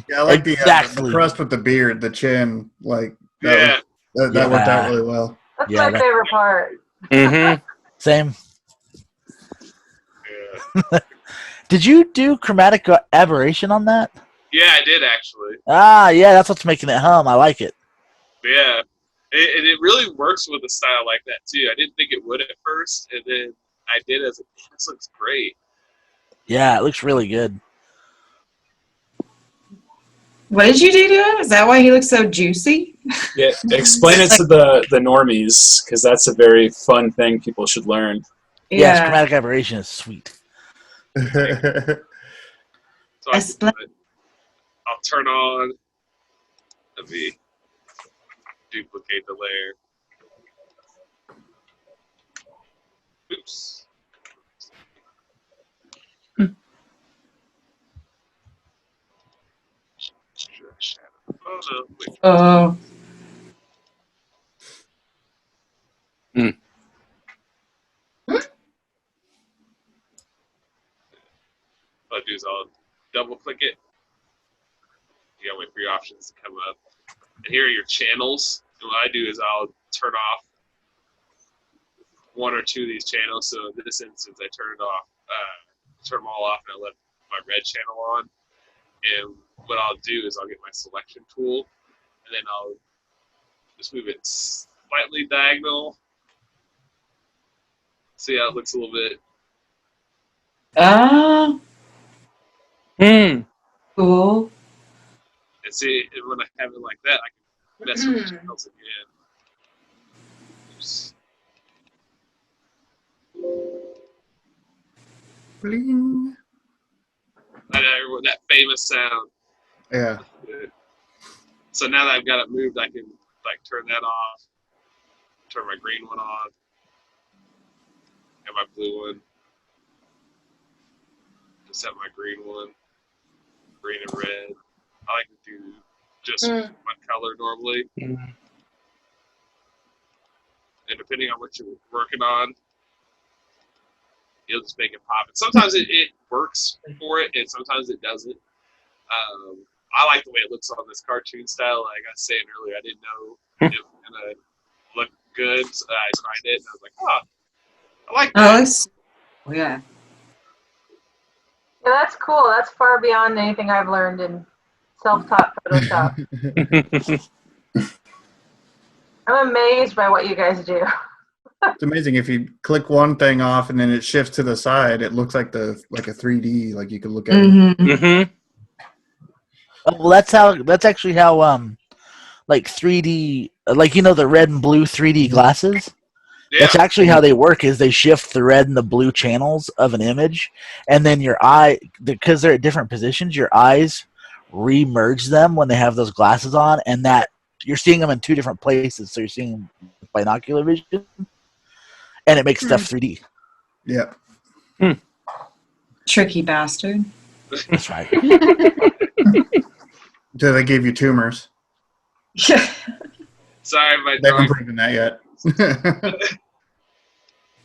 Yeah, I like the Exactly. crust with the beard, the chin, like Yeah. that worked out really well. That's my favorite part. Same. Yeah. Did you do chromatic aberration on that? Yeah, I did actually. Yeah, that's what's making it hum. I like it. Yeah. It really works with a style like that too. I didn't think it would at first, and then I did. As this looks great. Yeah, it looks really good. What did you do to him? Is that why he looks so juicy? Yeah, explain it to the normies, because that's a very fun thing people should learn. Yes, chromatic aberration is sweet. So I'll turn on. Let me duplicate the layer. Oops. Oh no! Wait. Oh. What I'll do is I'll double click it. You gotta wait for your options to come up. And here are your channels. And what I do is I'll turn off one or two of these channels. So in this instance, I turn it off turn them all off, and I left my red channel on. And what I'll do is I'll get my selection tool, and then I'll just move it slightly diagonal. See how it looks a little bit. Oh, cool. And see, and when I have it like that, I can mess with the channels again. Oops. Bling. I know that famous sound. Yeah. So now that I've got it moved, I can like turn that off, turn my green one off, and my blue one. Just have my green one, green and red. I like to do just one color normally. And depending on what you're working on, you'll just make it pop. And sometimes it works for it, and sometimes it doesn't. I like the way it looks on this cartoon style. Like I was saying earlier, I didn't know it was going to look good, so I tried it, and I was like, oh, I like that. Oh, yeah. Yeah, that's cool. That's far beyond anything I've learned in self-taught Photoshop. I'm amazed by what you guys do. It's amazing. If you click one thing off and then it shifts to the side, it looks like a 3D, like you could look at it. Well, that's actually how like 3D, like the red and blue 3D glasses. Yeah. That's actually how they work. Is they shift the red and the blue channels of an image, and then your eye, because they're at different positions, your eyes re-merge them when they have those glasses on, and that you're seeing them in two different places. So you're seeing them with binocular vision, and it makes stuff 3D. Yep. Tricky bastard. That's right. So they gave you tumors. Yeah. Sorry, my They haven't drawing. proven that yet.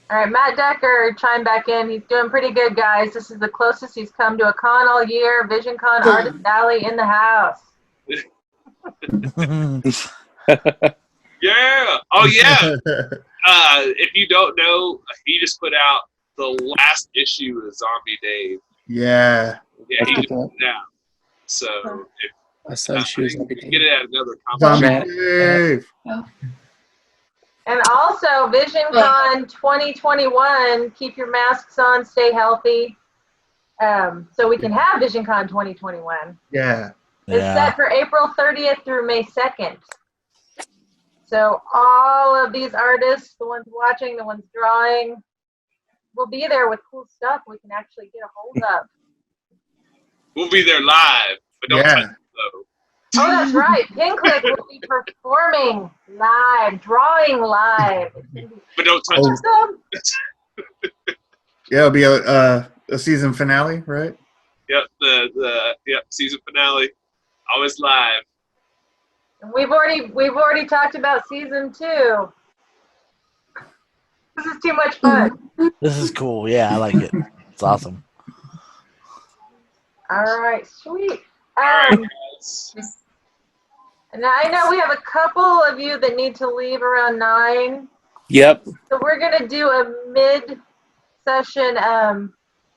All right, Matt Decker chimed back in. He's doing pretty good, guys. This is the closest he's come to a con all year. Visioncon Artist Alley in the house. Yeah. Oh, yeah. If you don't know, he just put out the last issue of Zombie Dave. Yeah. Yeah, he just put it out. So if I saw she was you can get it at another Zombie comic. Dave. And also, VisionCon 2021, keep your masks on, stay healthy. So we can have VisionCon 2021. Yeah. It's set for April 30th through May 2nd. So all of these artists, the ones watching, the ones drawing, will be there with cool stuff we can actually get a hold of. We'll be there live, but don't touch it, though. Oh, that's right. Clique will be performing live, drawing live. But don't touch it. Yeah, it'll be a season finale, right? Yep, the season finale, always live. And we've already talked about season 2. This is too much fun. This is cool. Yeah, I like it. It's awesome. All right, sweet. And I know we have a couple of you that need to leave around 9. Yep. So we're gonna do a mid-session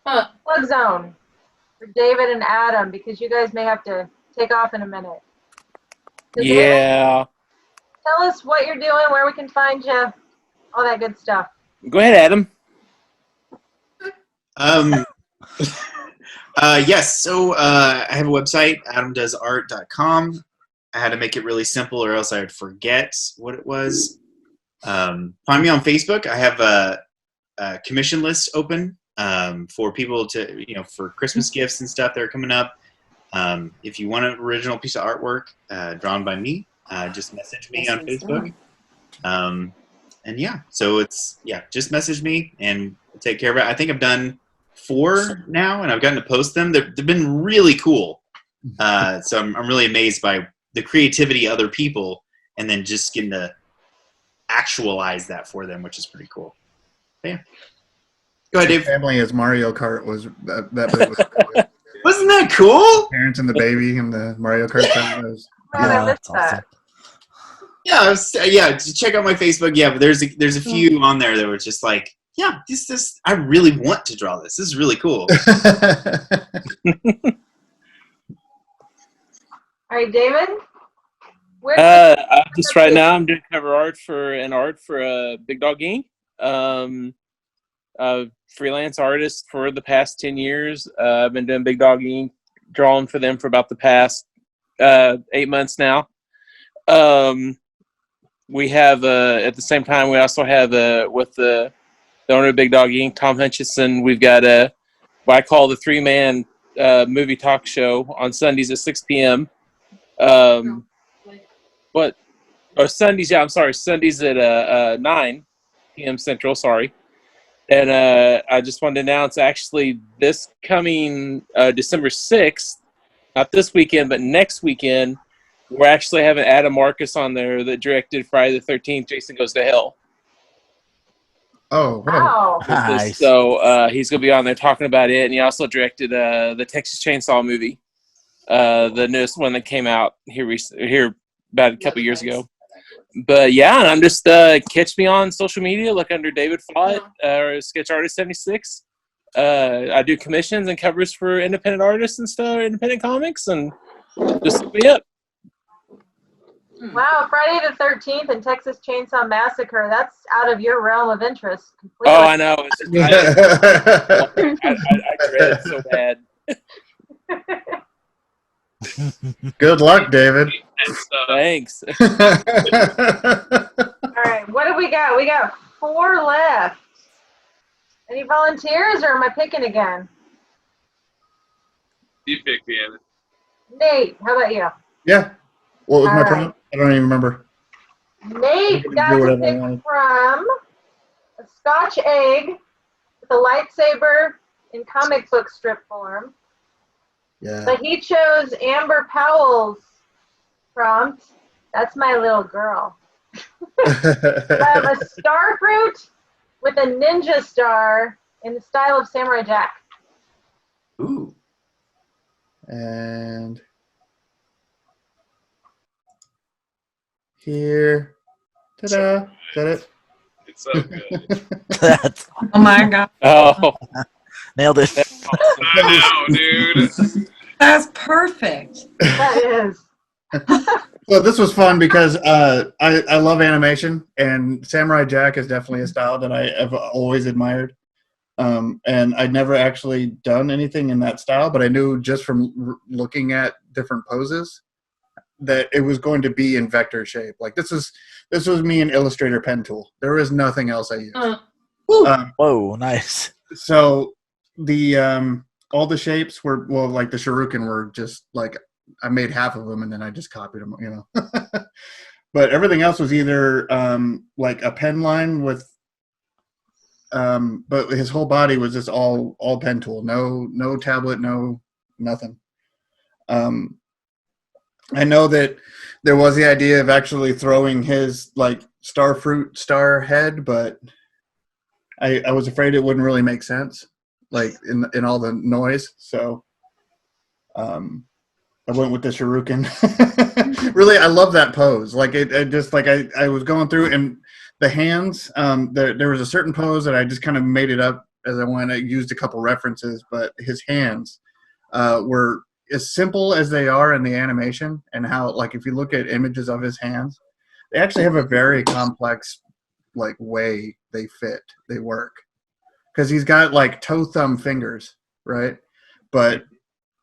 plug zone for David and Adam because you guys may have to take off in a minute. So Yeah. David, tell us what you're doing, where we can find you, all that good stuff. Go ahead, Adam. Yes, so I have a website, adamdoesart.com. I had to make it really simple or else I would forget what it was. Find me on Facebook. I have a commission list open for people to, for Christmas gifts and stuff that are coming up. If you want an original piece of artwork drawn by me, just message me on Facebook. And yeah, so just message me and we'll take care of it. I think I've done 4 now, and I've gotten to post them. They've been really cool. So I'm really amazed by the creativity of other people, and then just getting to actualize that for them, which is pretty cool. But yeah. Go ahead, Dave. Family as Mario Kart was that bit was cool. Wasn't that cool? Parents and the baby and the Mario Kart family was. I missed that. Yeah, check out my Facebook. Yeah, but there's a few on there that were just like, yeah, this I really want to draw this. This is really cool. All right, David. Where Just right now, I'm doing cover art for Big Dog Inc. Freelance artist for the past 10 years. I've been doing Big Dog Inc. drawing for them for about the past 8 months now. We have at the same time we also have with the owner of Big Dog Inc., Tom Hutchison. We've got what I call the 3-man movie talk show on Sundays at 6 p.m. Sundays? Yeah, I'm sorry. Sundays at 9 p.m. Central. Sorry. And I just wanted to announce actually this coming December 6th, not this weekend, but next weekend, we're actually having Adam Marcus on there that directed Friday the 13th, Jason Goes to Hell. Oh, wow. Nice. So he's going to be on there talking about it. And he also directed the Texas Chainsaw movie, the newest one that came out here about a couple years ago. But yeah, and I'm just catch me on social media. Look under David Fott or Sketch Artist 76. I do commissions and covers for independent artists and stuff, independent comics, and just look me up. Wow, Friday the 13th and Texas Chainsaw Massacre. That's out of your realm of interest completely. Oh, I know. It's just, I dread it so bad. Good luck, David. Thanks. All right, what do we got? We got 4 left. Any volunteers, or am I picking again? You pick, Deanna. Nate, how about you? Yeah. What was All my right. prompt? I don't even remember. Nate Do got to whatever I pick wanted. from a Scotch egg with a lightsaber in comic book strip form. Yeah. But he chose Amber Powell's prompt. That's my little girl. A star fruit with a ninja star in the style of Samurai Jack. Ooh. And here. Ta-da. Is that it? It's so good. That's Oh my god, Oh, nailed it. I know, dude. that's perfect. That is. Well, this was fun because I love animation, and Samurai Jack is definitely a style that I have always admired. And I'd never actually done anything in that style, but I knew just from looking at different poses that it was going to be in vector shape. Like this was me in Illustrator pen tool. There was nothing else I used. Whoa, nice. So the all the shapes were, well, like the shuriken were just like, I made half of them and then I just copied them, you know. But everything else was either like a pen line with but his whole body was just all pen tool, no tablet, no nothing. I know that there was the idea of actually throwing his like star head, but I was afraid it wouldn't really make sense, like in all the noise. So I went with the shuriken. Really, I love that pose. Like it just like I was going through, and the hands. There was a certain pose that I just kind of made it up as I went. I used a couple references, but his hands were as simple as they are in the animation, and how, like, if you look at images of his hands, they actually have a very complex like way they fit, they work, because he's got like toe thumb fingers, right? But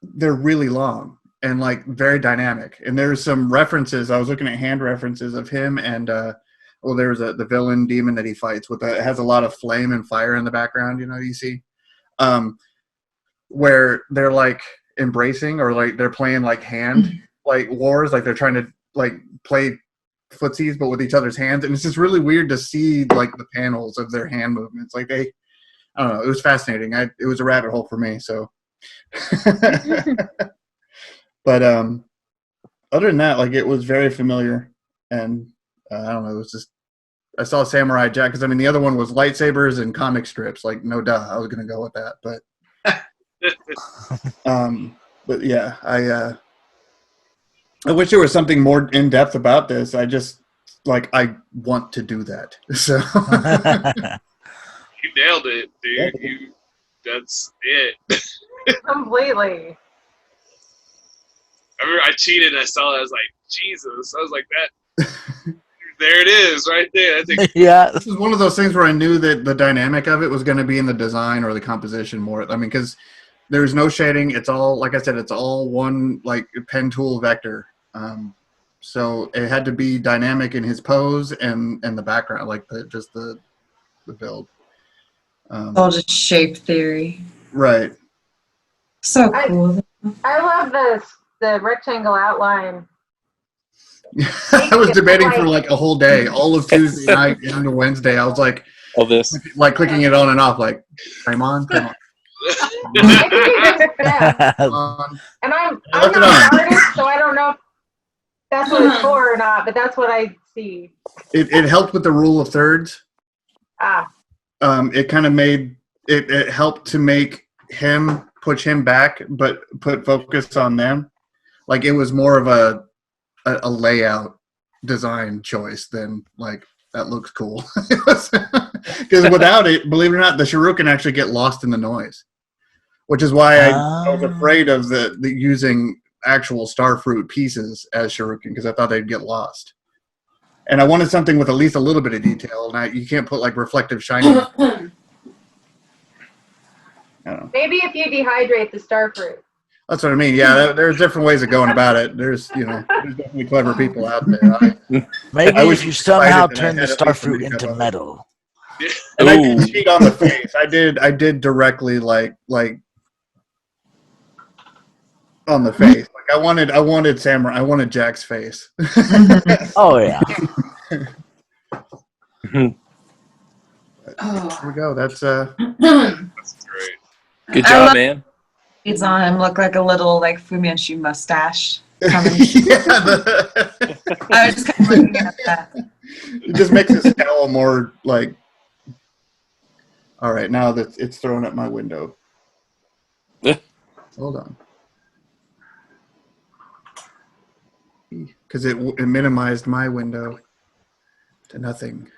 they're really long and like very dynamic. And there's some references, I was looking at hand references of him, and well, there's the villain demon that he fights with, it has a lot of flame and fire in the background, you know, you see where they're like embracing, or like they're playing like hand like wars, like they're trying to like play footsies but with each other's hands, and it's just really weird to see like the panels of their hand movements. Like I don't know, it was fascinating. It was a rabbit hole for me. So but other than that, like, it was very familiar, and I don't know, it was just, I saw Samurai Jack because I mean the other one was lightsabers and comic strips, like no duh, I was gonna go with that, but but yeah, I wish there was something more in depth about this. I just like, I want to do that. So You nailed it, dude. That's it. Completely. I remember I cheated and I saw it. I was like, Jesus. I was like, that. There it is, right there. That's Yeah. This is one of those things where I knew that the dynamic of it was going to be in the design or the composition more. I mean, because there's no shading. It's all, like I said, it's all one like pen tool vector. So it had to be dynamic in his pose and the background, like the build. All just shape theory. Right. So cool. I love the rectangle outline. I was debating for like a whole day, all of Tuesday night into Wednesday. I was like clicking it on and off, like, come on. I think it does best. And I'm not an artist, so I don't know if that's what it's for or not, but that's what I see. It helped with the rule of thirds. It kind of made it helped to make him push him back, but put focus on them. Like it was more of a layout design choice than like that looks cool. Because without it, believe it or not, the Shuriken can actually get lost in the noise, which is why I was afraid of the using actual starfruit pieces as Shuriken, because I thought they'd get lost. And I wanted something with at least a little bit of detail. And you can't put like reflective shiny. Maybe if you dehydrate the starfruit. That's what I mean. Yeah, there's different ways of going about it. There's definitely clever people out there. Maybe if you somehow turn the starfruit into metal. And I did cheat on the face. I did directly like on the face. Like I wanted Samurai. I wanted Jack's face. Oh yeah. Here we go. That's great. Good job, man. Beads on him look like a little like Fu Manchu mustache. yeah, I was just kind of looking at that. It just makes his scowl more like. All right, now that it's thrown at my window. Hold on. Because it minimized my window to nothing.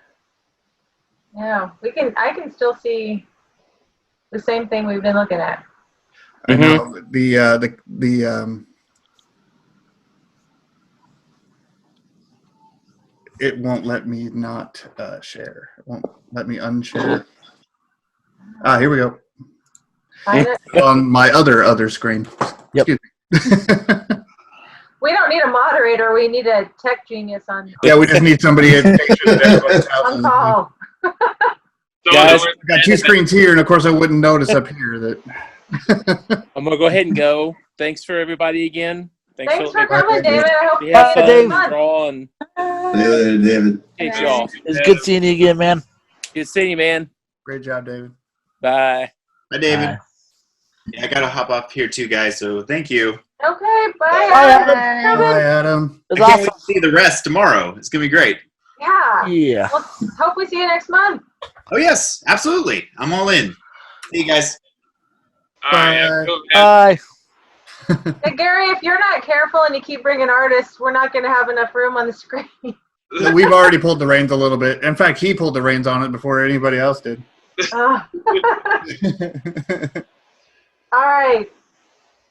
Yeah, I can still see the same thing we've been looking at. I know it won't let me not share. It won't let me unshare. Here we go. On my other screen. Yep. We don't need a moderator. We need a tech genius on. Yeah, we just need somebody at on call. Guys, I got two screens here, and of course I wouldn't notice up here that. I'm gonna go ahead and go. Thanks for everybody again. Thanks for coming, David. I hope we had fun. Dave. Draw and David. Hey, y'all. It's good seeing you again, man. Good seeing you, man. Great job, David. Bye. Bye, David. Bye. Yeah, I gotta hop off here too, guys. So thank you. Okay, bye. Bye, Adam. I can't wait to see the rest tomorrow. It's gonna be great. Yeah. Yeah. Well, hope we see you next month. Oh yes, absolutely. I'm all in. See you guys. Bye. Hey, Gary, if you're not careful and you keep bringing artists, we're not going to have enough room on the screen. We've already pulled the reins a little bit. In fact, he pulled the reins on it before anybody else did. All right.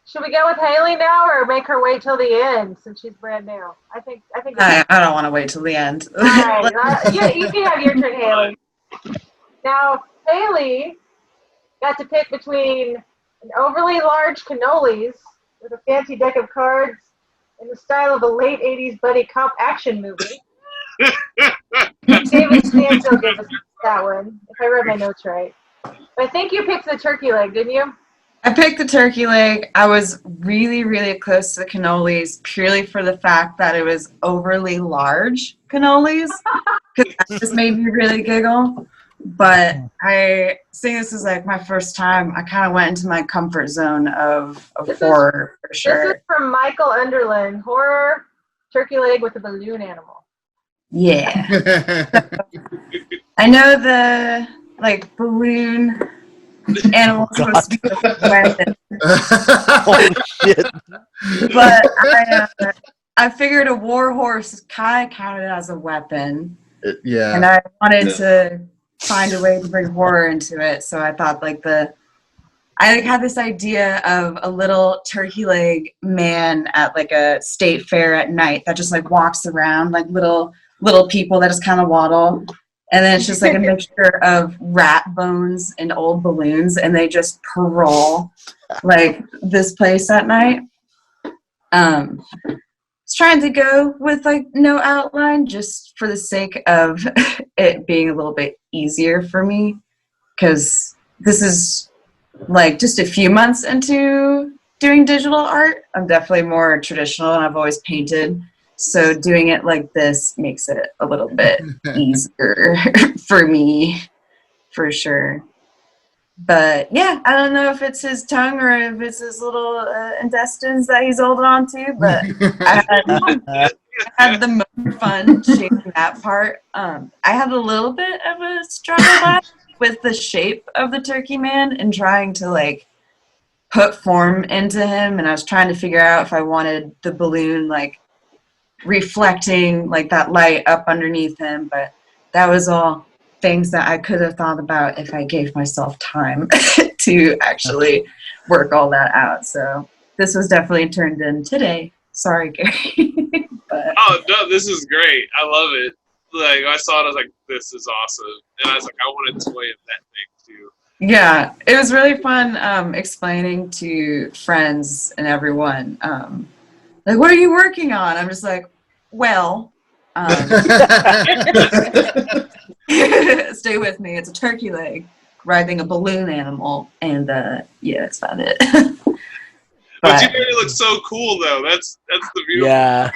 Should we go with Haley now, or make her wait till the end since she's brand new? I think. I don't want to wait till the end. All right. You can have your turn, Haley. Now, Haley got to pick between an overly large cannolis with a fancy deck of cards in the style of a late 80s buddy cop action movie. David Stansfield gave us that one, if I read my notes right. But I think you picked the turkey leg, didn't you? I picked the turkey leg. I was really, really close to the cannolis purely for the fact that it was overly large cannolis, because that just made me really giggle. But seeing this is like my first time, I kind of went into my comfort zone of horror for sure. This is from Michael Underland, horror turkey leg with a balloon animal. Yeah. I know the balloon animal is supposed to be a weapon. Holy shit. But I figured a war horse kind of counted as a weapon. Yeah. And I wanted to find a way to bring horror into it. So I thought I had this idea of a little turkey leg man at like a state fair at night that just like walks around, like little people that just kind of waddle. And then it's just like a mixture of rat bones and old balloons, and they just parole like this place at night. I was trying to go with like no outline just for the sake of it being a little bit easier for me, because this is like just a few months into doing digital art. I'm definitely more traditional and I've always painted. So doing it like this makes it a little bit easier for me, for sure. But yeah, I don't know if it's his tongue or if it's his little intestines that he's holding on to, but I had the most fun shaping that part. I had a little bit of a struggle with the shape of the turkey man and trying to like put form into him, and I was trying to figure out if I wanted the balloon like reflecting like that light up underneath him, but that was all things that I could have thought about if I gave myself time to actually work all that out. So this was definitely turned in today. Sorry, Gary. But Oh no, this is great. I love it. Like I saw it, I was like, "This is awesome," and I was like, "I want a toy of that thing too." yeah, it was really fun explaining to friends and everyone. Like, what are you working on? I'm just like, well, stay with me. It's a turkey leg riding a balloon animal, and yeah, that's about it. But you made it look so cool, though. That's the beautiful. Yeah.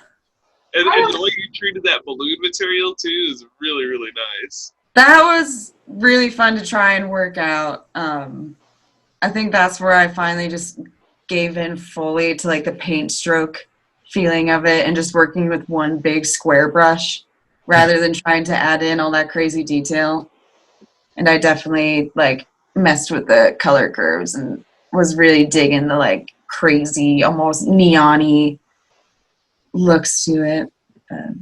And the way you treated that balloon material too is really, really nice. That was really fun to try and work out. I think that's where I finally just gave in fully to like the paint stroke feeling of it and just working with one big square brush rather than trying to add in all that crazy detail. And I definitely like messed with the color curves and was really digging the like crazy, almost neon-y looks to it. I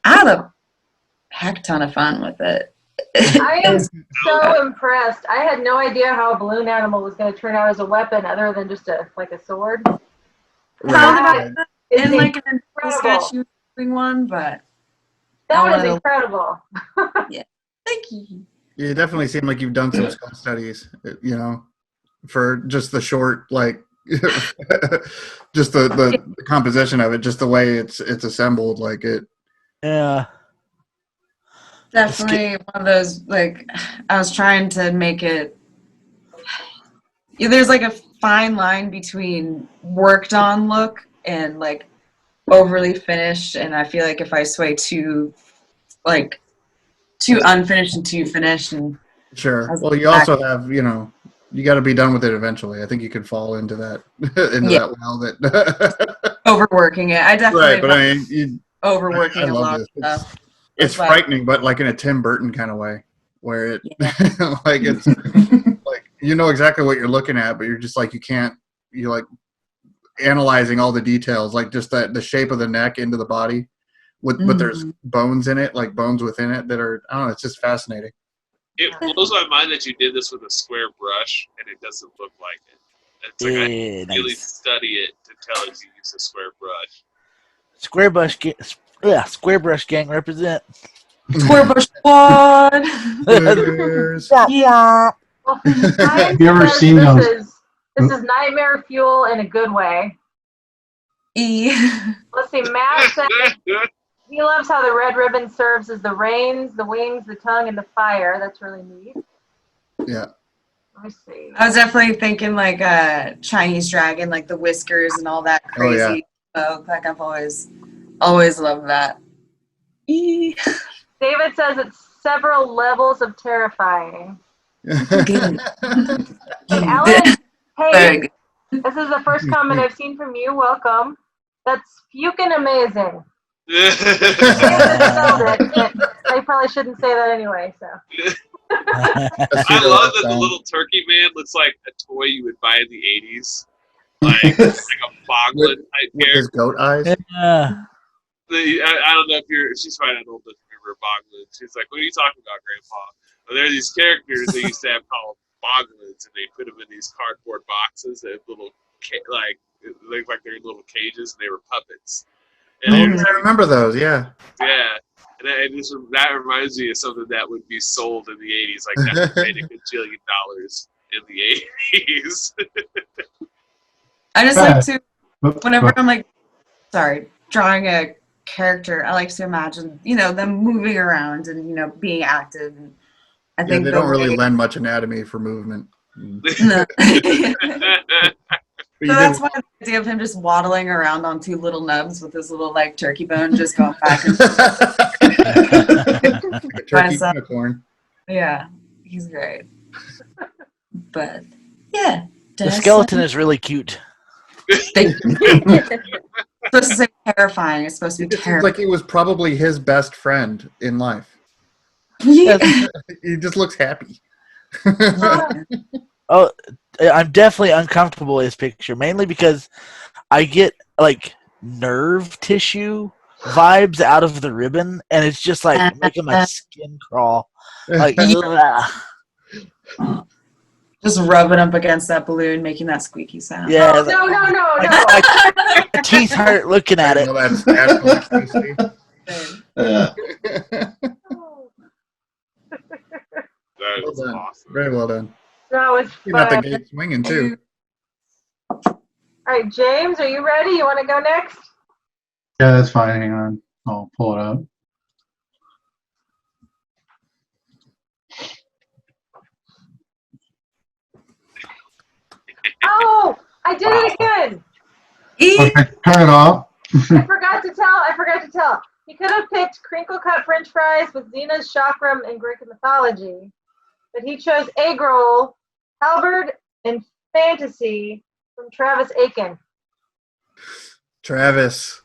had a heck ton of fun with it. I am so impressed. I had no idea how a balloon animal was going to turn out as a weapon other than just a sword. Right. In like an incredible. sketch you were doing one, but That is incredible. yeah. Thank you. You definitely seem like you've done some skull studies, you know, for just the short, like, just the composition of it, just the way it's assembled, like it. Yeah. Definitely one of those, like, I was trying to make it, there's like a fine line between worked on look and like overly finished, and I feel like if I sway too unfinished and too finished, and Sure. Well, you also have, you know, you got to be done with it eventually. I think you could fall into that that well that overworking it. I definitely right, but I mean, overworking I a love lot this. of stuff. It's That's why- frightening, but like in a Tim Burton kind of way, where it like it's like you know exactly what you're looking at, but you're just like you're like analyzing all the details, like just the shape of the neck into the body, but there's bones in it, like bones within it that are, I don't know, it's just fascinating. It blows my mind that you did this with a square brush and it doesn't look like it. It's like I really study it to tell it you use a square brush. Square brush gang represent. Square brush squad. Yeah. Well, Have you ever seen those? This is nightmare fuel in a good way. Let's see, Matt said he loves how the red ribbon serves as the reins, the wings, the tongue, and the fire. That's really neat. Yeah. Let me see. I was definitely thinking like a Chinese dragon, like the whiskers and all that crazy smoke. Like I've always loved that. David says it's several levels of terrifying. And Ellen, hey, this is the first comment I've seen from you. Welcome. That's fucking amazing. I probably shouldn't say that anyway. So. I love that the little turkey man looks like a toy you would buy in the 80s. Like a Boglin type with his goat eyes. Yeah. I don't know if she's probably not old enough to remember Boglin. She's like, what are you talking about, Grandpa? There are these characters they used to have called boglins, and they put them in these cardboard boxes that have little, like, it looked like they're in little cages, and they were puppets. And I remember those. Yeah. yeah. And that reminds me of something that would be sold in the 80s. Like, that made $1 gajillion in the 80s. I just like to, whenever I'm like, drawing a character, I like to imagine, them moving around and, being active. And I think they don't really lend much anatomy for movement. No. So that's why the idea of him just waddling around on two little nubs with his little like turkey bone just going back and forth. Turkey unicorn. Yeah, he's great. But yeah, the skeleton is really cute. It's supposed to say terrifying. It's supposed to be terrifying. Like he was probably his best friend in life. Yeah. He just looks happy. Oh, I'm definitely uncomfortable with this picture, mainly because I get like nerve tissue vibes out of the ribbon, and it's just like making my skin crawl. Like, just rubbing up against that balloon, making that squeaky sound. Yeah. No. My teeth hurt looking at it. That is awesome. Very well done. That was You got the fun. gate swinging too. All right, James, are you ready? You want to go next? Yeah, that's fine. Hang on. I'll pull it up. Oh, I did it again. Okay, turn it off. I forgot to tell. He could have picked crinkle cut French fries with Xena's chakram and Greek mythology, but he chose egg roll, halberd, and fantasy from Travis Aiken. Travis.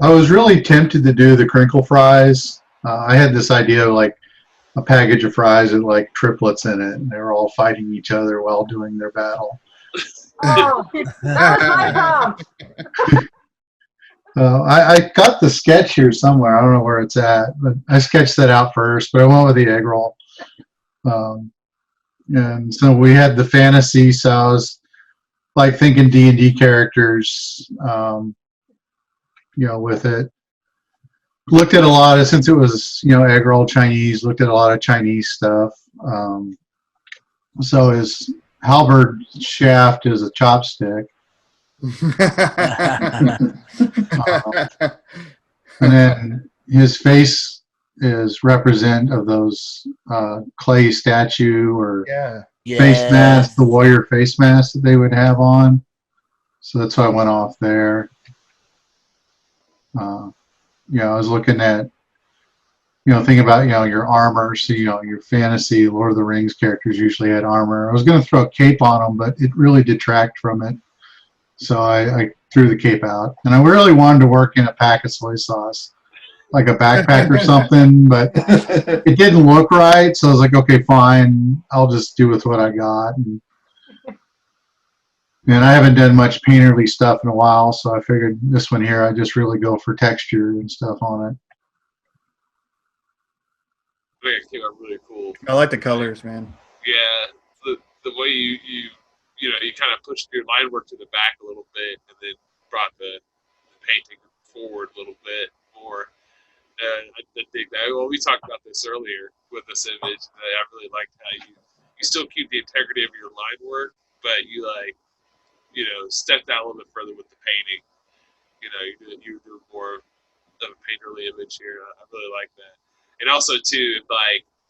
I was really tempted to do the crinkle fries. I had this idea of like a package of fries with like triplets in it, and they were all fighting each other while doing their battle. Oh, that was my prompt. I got the sketch here somewhere. I don't know where it's at, but I sketched that out first, but I went with the egg roll. And so we had the fantasy, so I was like thinking D&D characters, with it. Looked at a lot of, since it was, egg roll Chinese, looked at a lot of Chinese stuff. So his halberd shaft is a chopstick. And then his face is represent of those clay statue or face mask, the warrior face mask that they would have on. So that's why I went off there. I was looking at, thinking about, your armor. So, your fantasy Lord of the Rings characters usually had armor. I was going to throw a cape on them, but it really detracted from it. So I threw the cape out. And I really wanted to work in a pack of soy sauce, like a backpack or something, but it didn't look right. So I was like, okay, fine. I'll just do with what I got. And I haven't done much painterly stuff in a while, so I figured this one here, I just really go for texture and stuff on it. I think it came out really cool. I like the colors, man. Yeah, the way you kind of pushed your line work to the back a little bit, and then brought the painting forward a little bit more. I think that. Well, we talked about this earlier with this image. I really liked how you still keep the integrity of your line work, but you step down a little bit further with the painting. You do more of a painterly image here. I really like that. And also too, it'd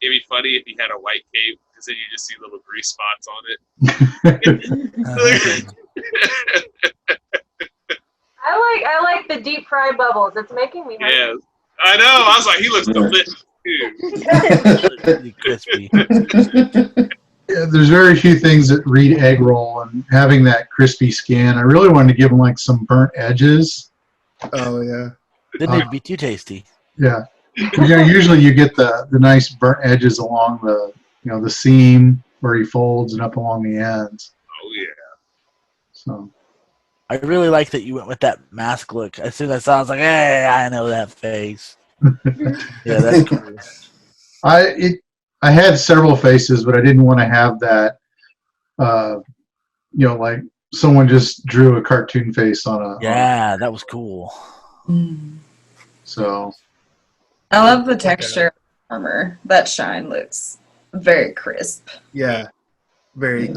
be funny if he had a white cape, because then you just see little grease spots on it. I like the deep fried bubbles. It's making me hungry. Yeah, I know. I was like, he looks delicious too. Crispy. Yeah, there's very few things that read egg roll, and having that crispy skin, I really wanted to give them like some burnt edges. Oh yeah. Didn't need to be too tasty. Yeah. Usually you get the nice burnt edges along the seam where he folds and up along the ends. Oh yeah. So I really like that you went with that mask look. As soon as I saw it, I was like, hey, I know that face. Yeah, that's cool. I had several faces, but I didn't want to have that. Like someone just drew a cartoon face on a. Yeah, that was cool. So. I love the texture of the armor. That shine looks very crisp. Yeah, very.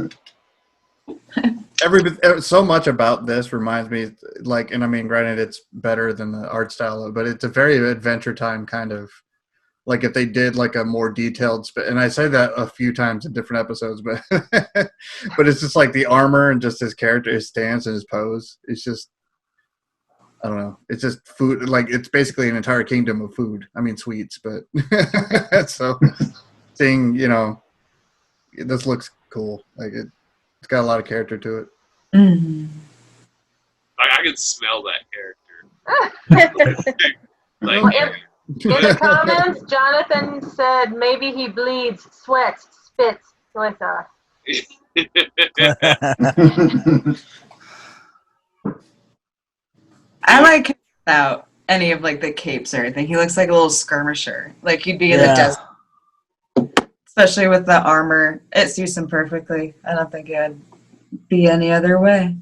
So much about this reminds me, like, and I mean, granted, it's better than the art style, but it's a very Adventure Time kind of. Like if they did like a more detailed, and I say that a few times in different episodes, but but it's just like the armor and just his character, his stance and his pose. It's just, I don't know. It's just food. Like it's basically an entire kingdom of food. I mean, sweets, but so seeing, this looks cool. Like it's got a lot of character to it. Mm-hmm. I can smell that character. In the comments, Jonathan said maybe he bleeds, sweats, spits, soy sauce. I like him without any of like the capes or anything. He looks like a little skirmisher. Like he'd be in the desert. Especially with the armor. It suits him perfectly. I don't think it'd be any other way.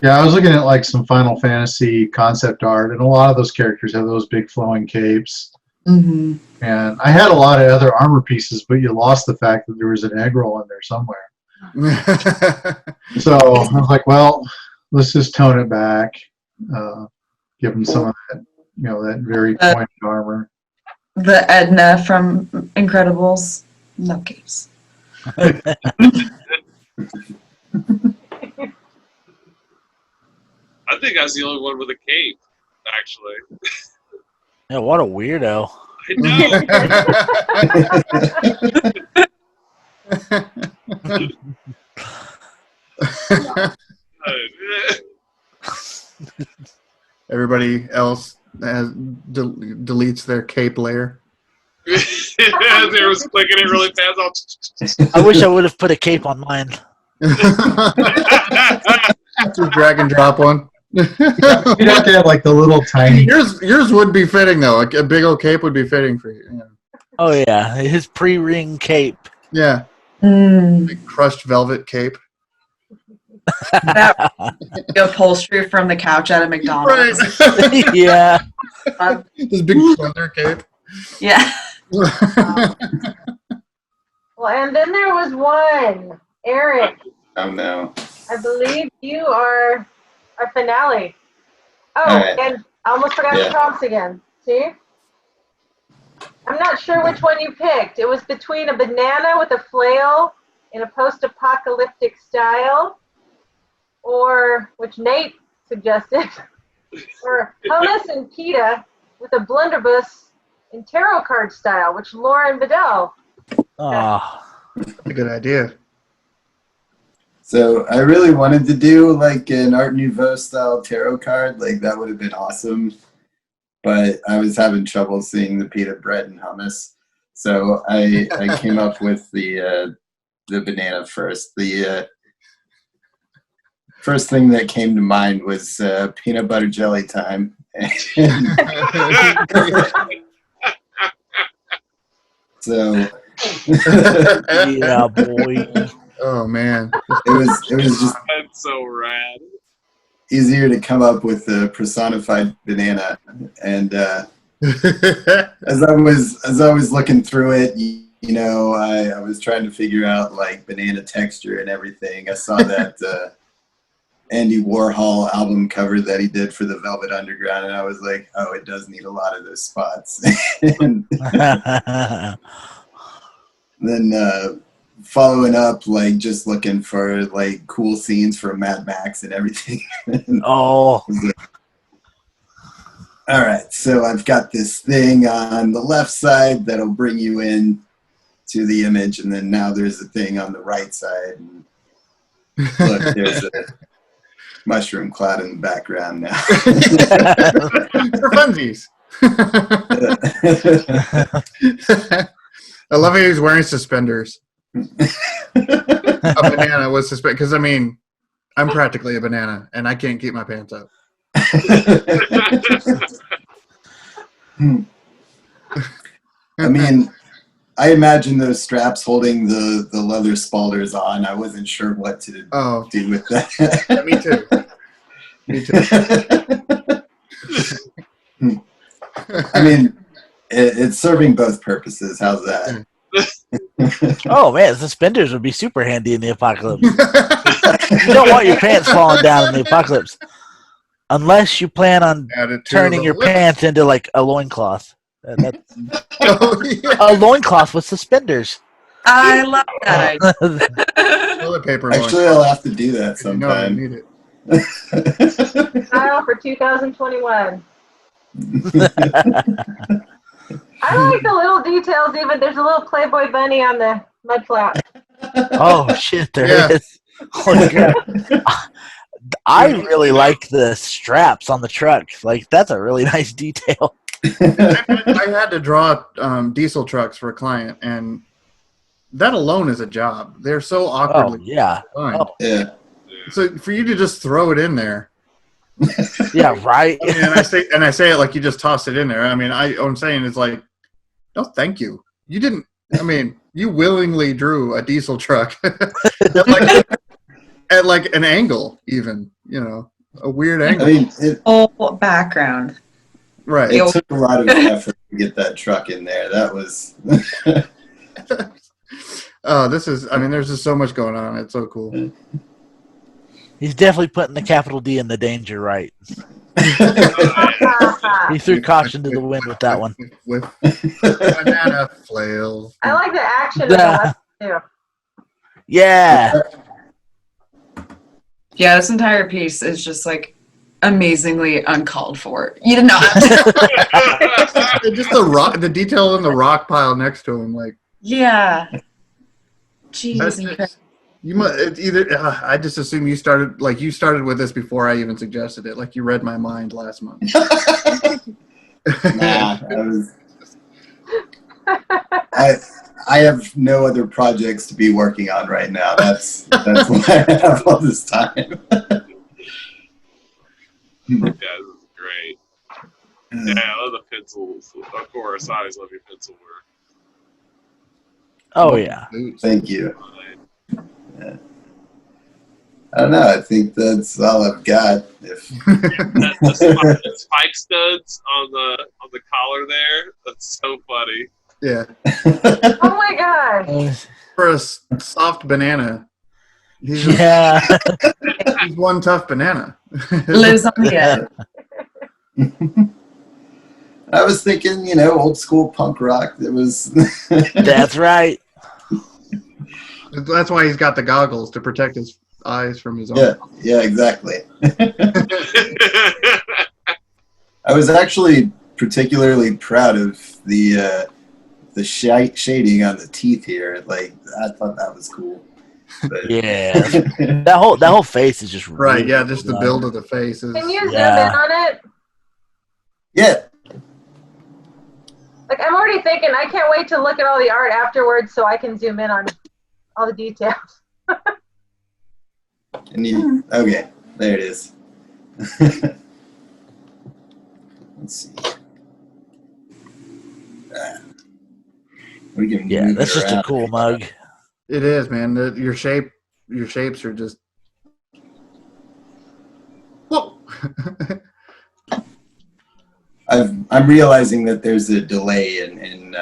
Yeah, I was looking at like some Final Fantasy concept art, and a lot of those characters have those big flowing capes. Mm-hmm. And I had a lot of other armor pieces, but you lost the fact that there was an egg roll in there somewhere. So I was like, well, let's just tone it back, give him some of that, that very pointed armor. The Edna from Incredibles, no capes. I think I was the only one with a cape, actually. Yeah, what a weirdo. I know. Everybody else deletes their cape layer. As they was clicking it really fast. I wish I would have put a cape on mine. Just drag and drop one. You'd have to have like the little tiny. Yours would be fitting though. A big old cape would be fitting for you. Oh yeah, his pre-ring cape. Yeah. Mm. Crushed velvet cape. That upholstery from the couch at a McDonald's. Right. Yeah. This big leather cape. Yeah. Well, and then there was one, Eric. Oh no. I believe you are our finale. Oh, Right. and I almost forgot the prompts again. See? I'm not sure which one you picked. It was between a banana with a flail in a post-apocalyptic style, or, which Nate suggested, or hummus and pita with a blunderbuss in tarot card style, which Lauren Vidal. Oh. That's a good idea. So I really wanted to do like an Art Nouveau style tarot card. Like that would have been awesome. But I was having trouble seeing the pita bread and hummus. So I came up with the banana first. The first thing that came to mind was peanut butter jelly time. So Yeah, boy. Oh man. it was just That's so rad. easier to come up with a personified banana. And as I was looking through it, I was trying to figure out like banana texture and everything. I saw that Andy Warhol album cover that he did for the Velvet Underground, and I was like, oh, it does need a lot of those spots. And then following up, like just looking for like cool scenes from Mad Max and everything. Oh. All right, so I've got this thing on the left side that'll bring you in to the image, and then now there's a thing on the right side. And look, there's a mushroom cloud in the background now. For funsies. I love how he's wearing suspenders. A banana with suspenders. Because, I mean, I'm practically a banana, and I can't keep my pants up. I mean, I imagine those straps holding the leather spalders on. I wasn't sure what to do with that. Yeah, me too. Me too. I mean, it's serving both purposes. How's that? Oh man, suspenders would be super handy in the apocalypse. You don't want your pants falling down in the apocalypse. Unless you plan on turning your pants into like a loincloth. A loincloth with suspenders. I love that idea. Toilet paper. Actually, I'll have to do that sometime. No, I need it. Style for 2021. I like the little details. Even there's a little Playboy bunny on the mud flap. Oh shit, there is. Holy crap. I really like the straps on the truck. Like that's a really nice detail. I had to draw diesel trucks for a client, and that alone is a job. They're so awkwardly designed. Yeah. So for you to just throw it in there. Yeah, right. I mean, and I say it like you just tossed it in there. I mean, what I'm saying is like, no, thank you. You didn't. I mean, you willingly drew a diesel truck at like an angle, even, a weird angle. I mean, Background. Right. It took a lot of effort to get that truck in there. That was. There's just so much going on. It's so cool. He's definitely putting the capital D in the danger right. He threw caution to the wind with that one. With banana flail. I like the action of the weapon too. Yeah. Yeah, this entire piece is just like amazingly uncalled for. You did not. Just the detail in the rock pile next to him, like. Yeah. Jeez. It's either. I just assume you started with this before I even suggested it. Like you read my mind last month. Nah, I have no other projects to be working on right now. That's why I have all this time. Yeah, this is great. Yeah, I love the pencils. Of course, I always love your pencil work. Oh yeah. Thank you. Yeah. I don't know. I think that's all I've got. The spike studs on the collar there. That's so funny. Yeah. Oh my gosh. For a soft banana. He's one tough banana. Lives on the edge. I was thinking, old school punk rock. That was. That's right. That's why he's got the goggles to protect his eyes from his own. Yeah, exactly. I was actually particularly proud of the shading on the teeth here. Like, I thought that was cool. But yeah, that whole face is just right. Really yeah, just the build of the face is. Can you zoom in on it? Yeah. Like I'm already thinking, I can't wait to look at all the art afterwards, so I can zoom in on all the details. Okay, there it is. Let's see. We can move that's it just around. a cool mug. It is, man. Your shapes are just. Whoa. I'm realizing that there's a delay in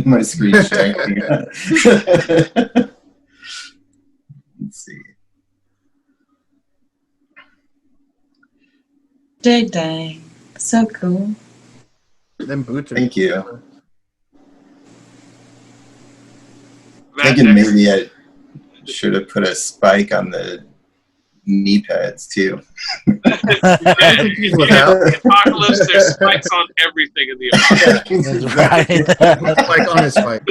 my screen sharing. Let's see. Dang. So cool. Them boots are. Thank you. Thinking maybe I should have put a spike on the knee pads too. In the apocalypse, there's spikes on everything in the apocalypse. That's right. Spike on his spike.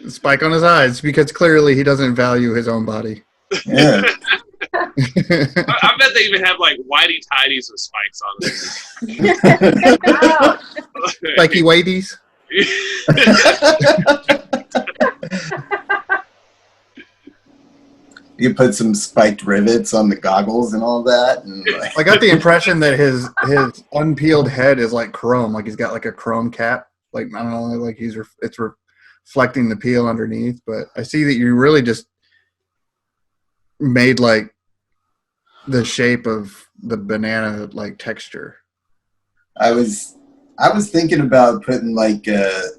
Spike on his eyes because clearly he doesn't value his own body. Yeah. I bet they even have like whitey tidies with spikes on them. Spiky whiteys. you put some spiked rivets on the goggles and all that. And like, I got the impression that his unpeeled head is like chrome, like he's got like a chrome cap. Like I don't know, like it's reflecting the peel underneath. But I see that you really just made like the shape of the banana like texture. I was thinking about putting like a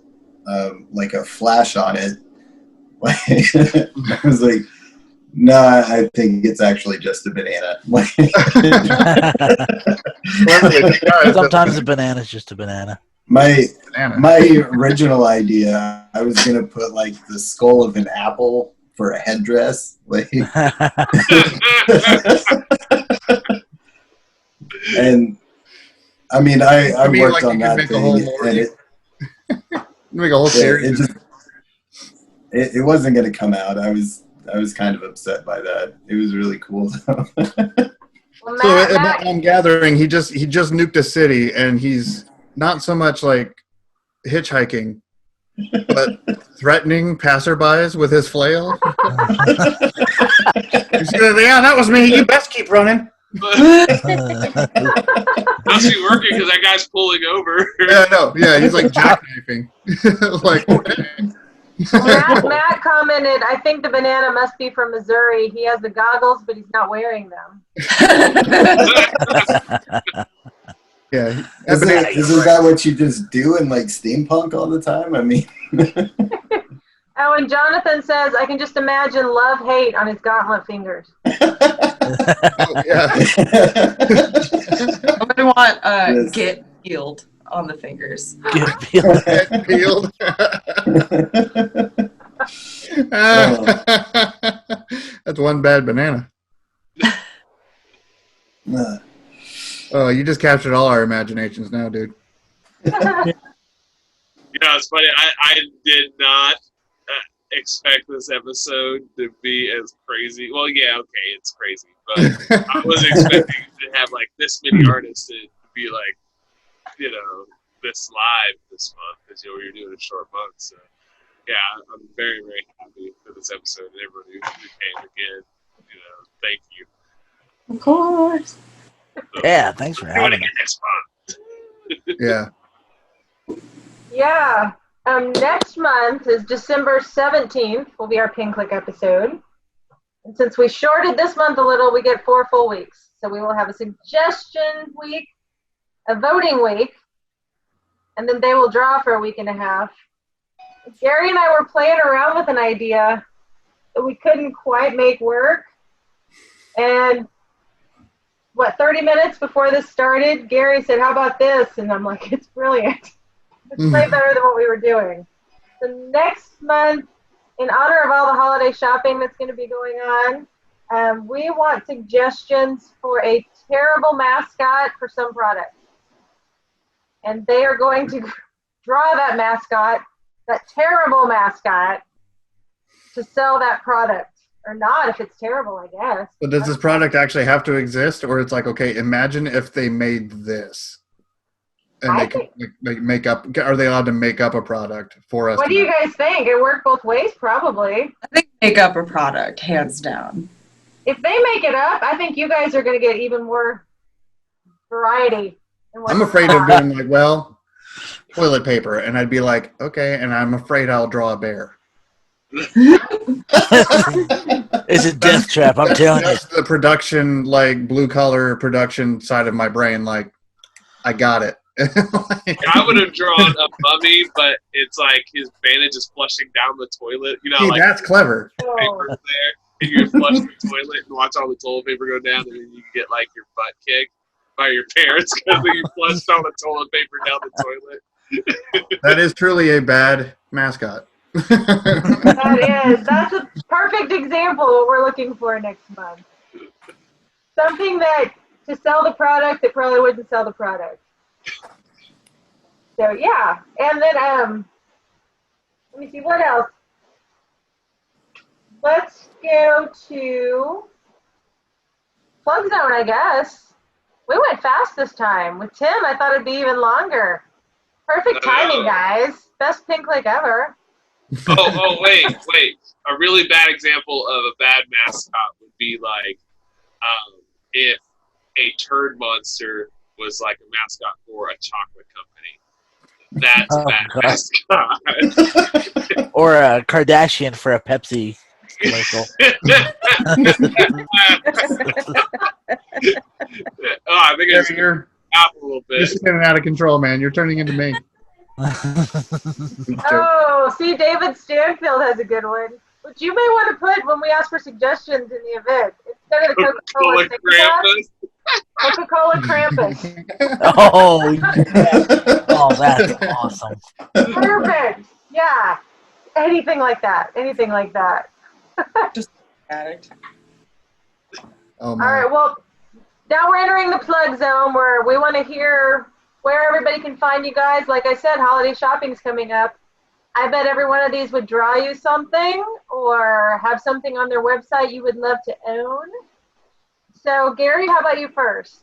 flash on it. I was like, no, I think it's actually just a banana. Sometimes a banana is just a banana. My original idea, I was gonna put like the skull of an apple for a headdress. Like, and I mean, I worked on that thing, and make a whole series. It wasn't gonna come out. I was kind of upset by that. It was really cool though. Well, So I'm gathering he just nuked a city, and he's not so much like hitchhiking, but threatening passerbys with his flail. He's gonna, yeah, that was me. You best keep running. Must be working because that guy's pulling over. Yeah, no, yeah, he's like jackknifing. Like, Matt commented, I think the banana must be from Missouri. He has the goggles, but he's not wearing them. Yeah. Isn't that what you just do in like steampunk all the time? I mean. Oh, and Jonathan says, I can just imagine love-hate on his gauntlet fingers. Oh, yeah. I'm gonna want get peeled on the fingers. Get peeled. Get peeled. That's one bad banana. Oh, you just captured all our imaginations now, dude. You know, it's funny. I did not expect this episode to be as crazy. Well, yeah, okay, it's crazy, but I wasn't expecting to have like this many artists to be like, you know, this live this month because you know you're doing a short month. So yeah, I'm very very happy for this episode and everyone who came again. You know, thank you. Of course. So, Yeah, thanks for having me. next month. Yeah. Yeah. Next month is December 17th will be our Pin Click episode. And since we shorted this month a little, we get 4 full weeks. So we will have a suggestion week, a voting week, and then they will draw for a week and a half. Gary and I were playing around with an idea that we couldn't quite make work. And 30 minutes before this started, Gary said, how about this? And I'm like, it's brilliant. It's way better than what we were doing. So next month, in honor of all the holiday shopping that's going to be going on, we want suggestions for a terrible mascot for some product. And they are going to draw that mascot, that terrible mascot, to sell that product. Or not if it's terrible, I guess. But does this product actually have to exist, or it's like, okay, imagine if they made this, and they could make up? Are they allowed to make up a product for us? What do you guys think? It worked both ways, probably. I think make up a product, hands down. If they make it up, I think you guys are going to get even more variety. I'm afraid of doing like, well, toilet paper, and I'd be like, okay, and I'm afraid I'll draw a bear. It's a death trap, I'm telling you. That's the production, like blue collar production side of my brain. Like, I got it. I would have drawn a mummy, but it's like his bandage is flushing down the toilet. You know, See, like that's clever. Paper's there, and you flush the toilet and watch all the toilet paper go down, and then you get like your butt kicked by your parents because you flushed all the toilet paper down the toilet. That is truly a bad mascot. That's a perfect example of what we're looking for next month. Something that to sell the product that probably wouldn't sell the product. So yeah, and then let me see what else. Let's go to Plug Zone, I guess. We went fast this time. With Tim, I thought it'd be even longer. Perfect timing, guys. Best Pin Click ever. Wait. A really bad example of a bad mascot would be like if a turd monster was like a mascot for a chocolate company. That's a Oh, bad God. mascot. Or a Kardashian for a Pepsi commercial. I think it's You're out a little bit. spinning out of control, man. You're turning into me. Oh, see, David Stanfield has a good one, which you may want to put when we ask for suggestions in the event. Instead of the Coca-Cola Coca-Cola Krampus, Krampus. Coca-Cola Krampus. Oh, yeah. Oh, that's awesome. Perfect. Yeah. Anything like that. Anything like that. Addict. Oh All my. right. Well, now we're entering the plug zone where we want to hear where everybody can find you guys. Like I said, holiday shopping's coming up. I bet every one of these would draw you something or have something on their website you would love to own. So, Gary, how about you first?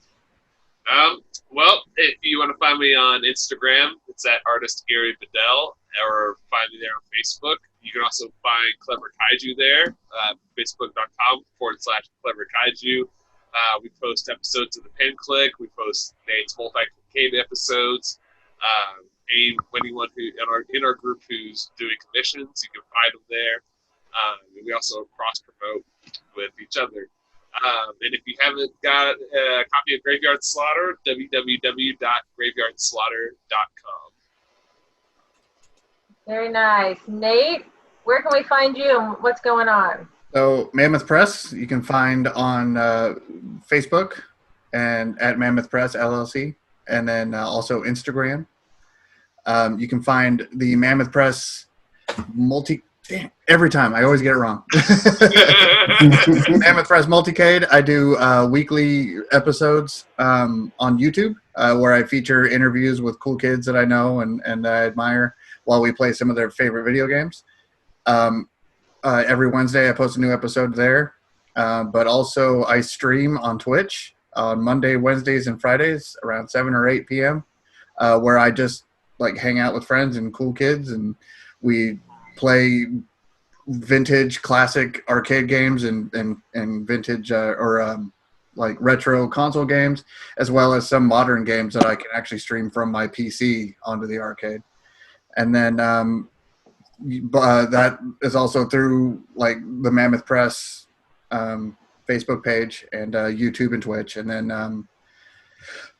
Well, if you want to find me on Instagram, it's at artist Gary Bedell, or find me there on Facebook. You can also find Clever Kaiju there, facebook.com/Clever Kaiju. We post episodes of the Pen Clique. We post Nate's multi-cave episodes. Anyone who in our group who's doing commissions, you can find them there. We also cross-promote with each other. And if you haven't got a copy of Graveyard Slaughter, www.graveyardslaughter.com. Very nice. Nate, where can we find you and what's going on? So Mammoth Press, you can find on Facebook and at Mammoth Press LLC, and then also Instagram. You can find the Mammoth Press every time I always get it wrong. Mammoth Press Multicade. I do weekly episodes on YouTube where I feature interviews with cool kids that I know and I admire while we play some of their favorite video games. Every Wednesday I post a new episode there, but also I stream on Twitch on Monday, Wednesdays, and Fridays around 7 or 8 p.m. Where I just like hang out with friends and cool kids, and we play vintage classic arcade games and vintage like retro console games, as well as some modern games that I can actually stream from my PC onto the arcade. And then that is also through like the Mammoth Press Facebook page and YouTube and Twitch. And then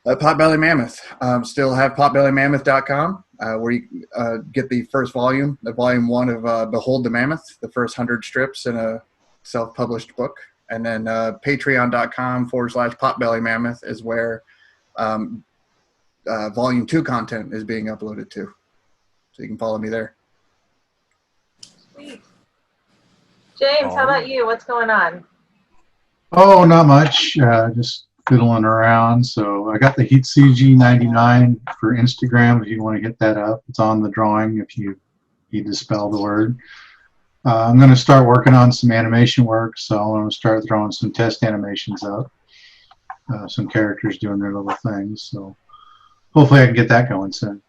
Potbelly Mammoth. Still have potbellymammoth.com where you get the first volume, the volume 1 of Behold the Mammoth, the first 100 strips in a self-published book. And then patreon.com/potbellymammoth is where volume 2 content is being uploaded to. So you can follow me there. Sweet. James, how about you? What's going on? Oh, not much. Just fiddling around. So I got the Heat CG99 for Instagram if you want to hit that up. It's on the drawing if you need to spell the word. I'm going to start working on some animation work, so I'm going to start throwing some test animations up. Some characters doing their little things. So hopefully I can get that going soon.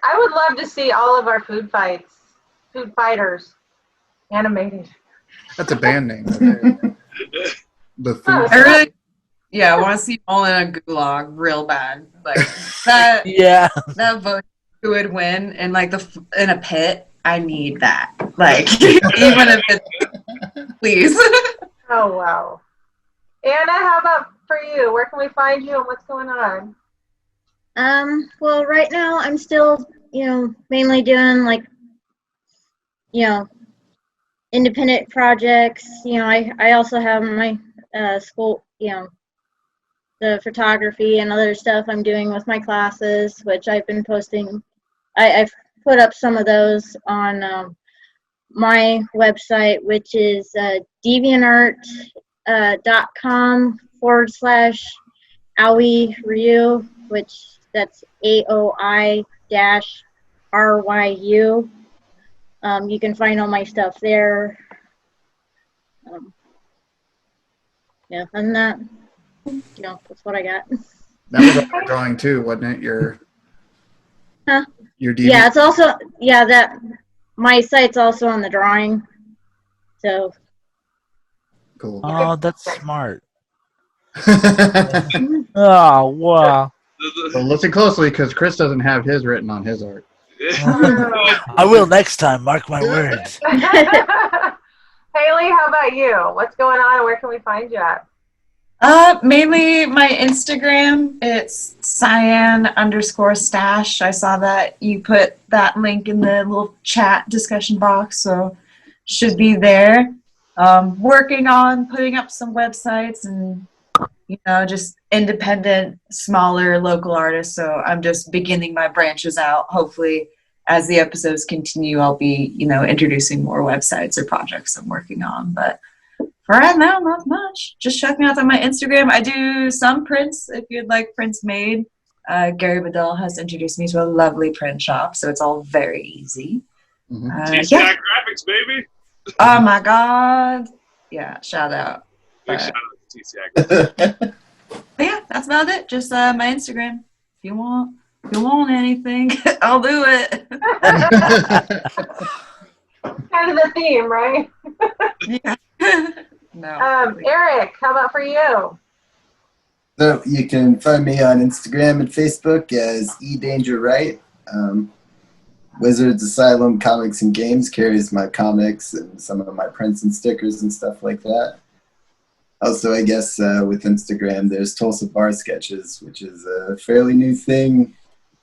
I would love to see all of our food fighters animated. That's a band name. The food. I really, I want to see them all in a gulag real bad. Like that. Yeah. That vote who would win in like in a pit. I need that. Like even if it's please. Oh wow. Anna, how about for you? Where can we find you and what's going on? Well, right now I'm still, mainly doing like, independent projects. I also have my school, the photography and other stuff I'm doing with my classes, which I've been posting. I've put up some of those on my website, which is deviantart.com/Aoi Ryu, which that's AOI-RYU. You can find all my stuff there. And that, that's what I got. That was on your drawing too, wasn't it? Huh? your DVD. Yeah, it's also that my site's also on the drawing. So Cool. Oh, that's smart. Oh, wow. So listen closely, because Chris doesn't have his written on his art. I will next time. Mark my words. Haley, how about you? What's going on and where can we find you at? Mainly my Instagram. It's cyan_stash. I saw that you put that link in the little chat discussion box, so should be there. Working on putting up some websites and just independent, smaller local artists. So I'm just beginning my branches out. Hopefully, as the episodes continue, I'll be introducing more websites or projects I'm working on. But for right now, not much. Just check me out on my Instagram. I do some prints if you'd like prints made. Gary Bedell has introduced me to a lovely print shop, so it's all very easy. TCI Graphics, baby. Oh my God. Yeah, shout out. Big shout out to TCI Graphics. But yeah, that's about it. Just my Instagram. If you want anything, I'll do it. Kind of the theme, right? Yeah. No. Eric, how about for you? So you can find me on Instagram and Facebook as eDangerRight. Wizards Asylum Comics and Games carries my comics and some of my prints and stickers and stuff like that. Also, I guess with Instagram, there's Tulsa Bar Sketches, which is a fairly new thing.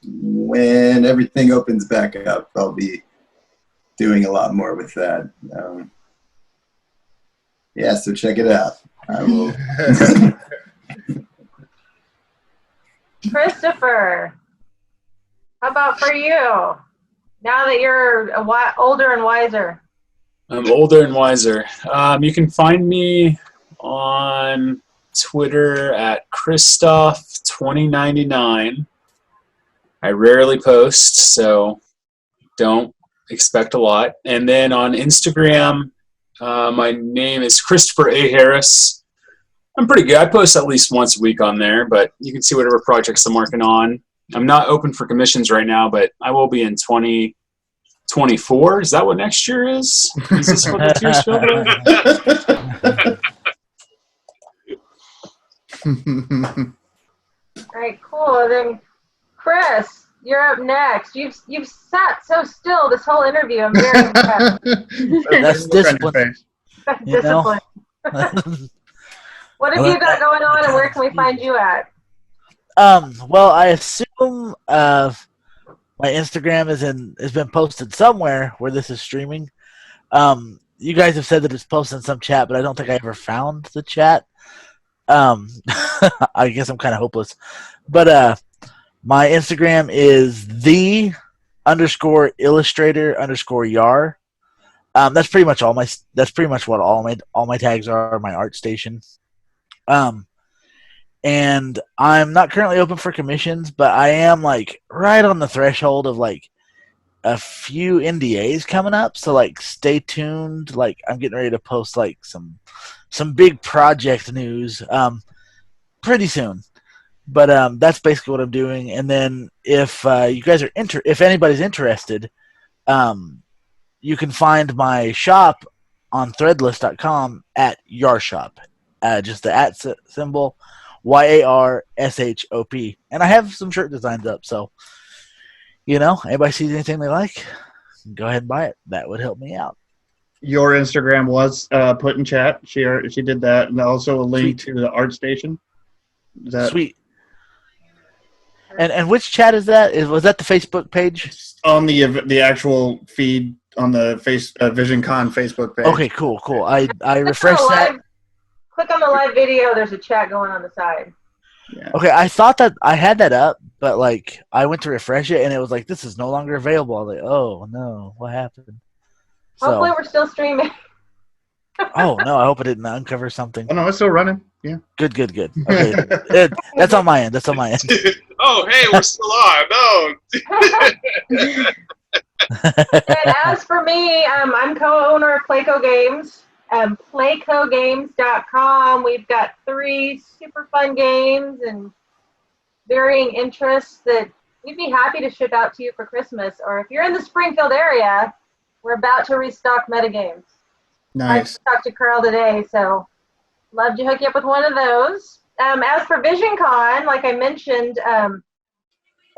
When everything opens back up, I'll be doing a lot more with that. Yeah, so check it out. I will. Christopher, how about for you? Now that you're older and wiser. I'm older and wiser. You can find me on Twitter at Christoph2099. I rarely post, so don't expect a lot. And then on Instagram, my name is Christopher A. Harris. I'm pretty good. I post at least once a week on there, but you can see whatever projects I'm working on. I'm not open for commissions right now, but I will be in 2024. Is that what next year is? Is this what this year's filled with? All right, cool. Then, Chris, you're up next. You've sat so still this whole interview. I'm very impressed. That's discipline. That's discipline. What have you got going on, and where can we find you at? Well, I assume my Instagram has been posted somewhere where this is streaming. You guys have said that it's posted in some chat, but I don't think I ever found the chat. I guess I'm kind of hopeless. But my Instagram is _illustrator_yar. That's pretty much what all my tags are. My art station. And I'm not currently open for commissions, but I am like right on the threshold of like a few NDAs coming up. So like stay tuned. Like I'm getting ready to post like some big project news pretty soon. But that's basically what I'm doing. And then if you guys are if anybody's interested, you can find my shop on threadless.com at Yarshop. Just the at symbol, YARSHOP. And I have some shirt designs up, so anybody sees anything they like, go ahead and buy it. That would help me out. Your Instagram was put in chat. She did that, and also a link to the art station. Is that sweet? And which chat is that? Was that the Facebook page? On the actual feed on the Visioncon Facebook page. Okay, cool. I refreshed that. Click on the live video. There's a chat going on the side. Yeah. Okay, I thought that I had that up, but like I went to refresh it and it was like, this is no longer available. I was like, oh no, what happened? Hopefully we're still streaming. Oh no, I hope I didn't uncover something. Oh no, it's still running. Yeah. Good. Okay, that's on my end. Oh hey, we're still on. No. And as for me, I'm co-owner of Playco Games. Playcogames.com. We've got 3 super fun games and varying interests that we'd be happy to ship out to you for Christmas. Or if you're in the Springfield area, we're about to restock metagames. Nice. I talked to Carl today, so love to hook you up with one of those. As for Visioncon, like I mentioned,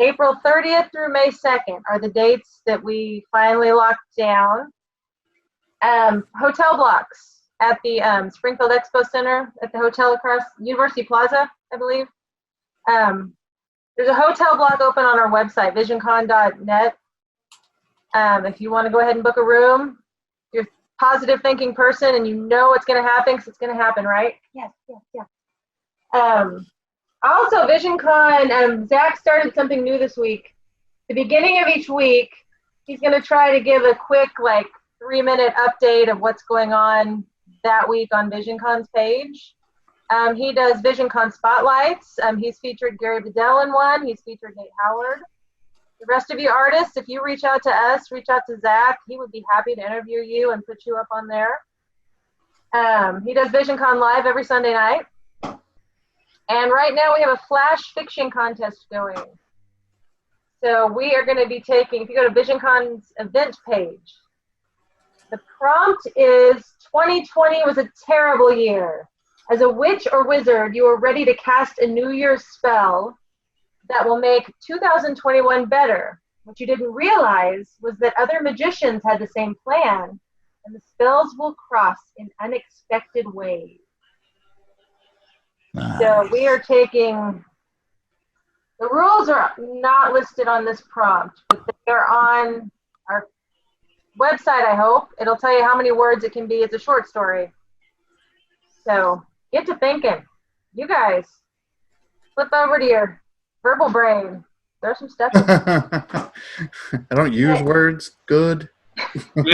April 30th through May 2nd are the dates that we finally locked down. Hotel blocks at the Springfield Expo Center at the hotel across University Plaza, I believe. There's a hotel block open on our website, visioncon.net. If you want to go ahead and book a room, you're a positive thinking person and you know it's going to happen because it's going to happen, right? Yes. Also, VisionCon, Zach started something new this week. The beginning of each week, he's going to try to give a quick, 3-minute update of what's going on that week on VisionCon's page. He does VisionCon Spotlights. He's featured Gary Bedell in one. He's featured Nate Howard. The rest of you artists, if you reach out to us, reach out to Zach. He would be happy to interview you and put you up on there. He does VisionCon Live every Sunday night. And right now we have a flash fiction contest going. So we are going to be taking, if you go to VisionCon's event page, the prompt is 2020 was a terrible year. As a witch or wizard, you are ready to cast a New Year's spell that will make 2021 better. What you didn't realize was that other magicians had the same plan, and the spells will cross in unexpected ways. Nice. So we are taking, the rules are not listed on this prompt, but they are on our website, I hope. It'll tell you how many words it can be. It's a short story. So get to thinking. You guys, flip over to your verbal brain. There's some stuff in there. I don't use words. Good. Never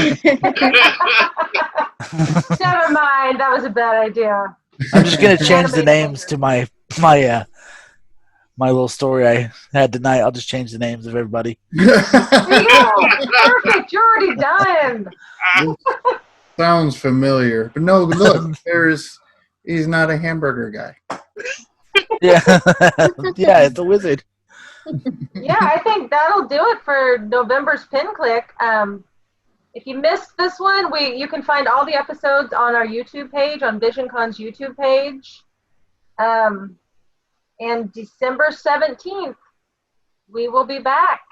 mind. That was a bad idea. I'm just gonna change the names to my little story I had tonight. I'll just change the names of everybody. There you go. Perfect. You're already done. Sounds familiar, but no. Look, he's not a hamburger guy. Yeah, yeah, it's a wizard. Yeah, I think that'll do it for November's Pin Click. If you missed this one, you can find all the episodes on our YouTube page, on VisionCon's YouTube page. And December 17th, we will be back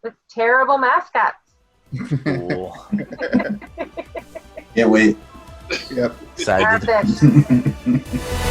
with terrible mascots. Cool. Can't wait. Yep. Excited. Perfect.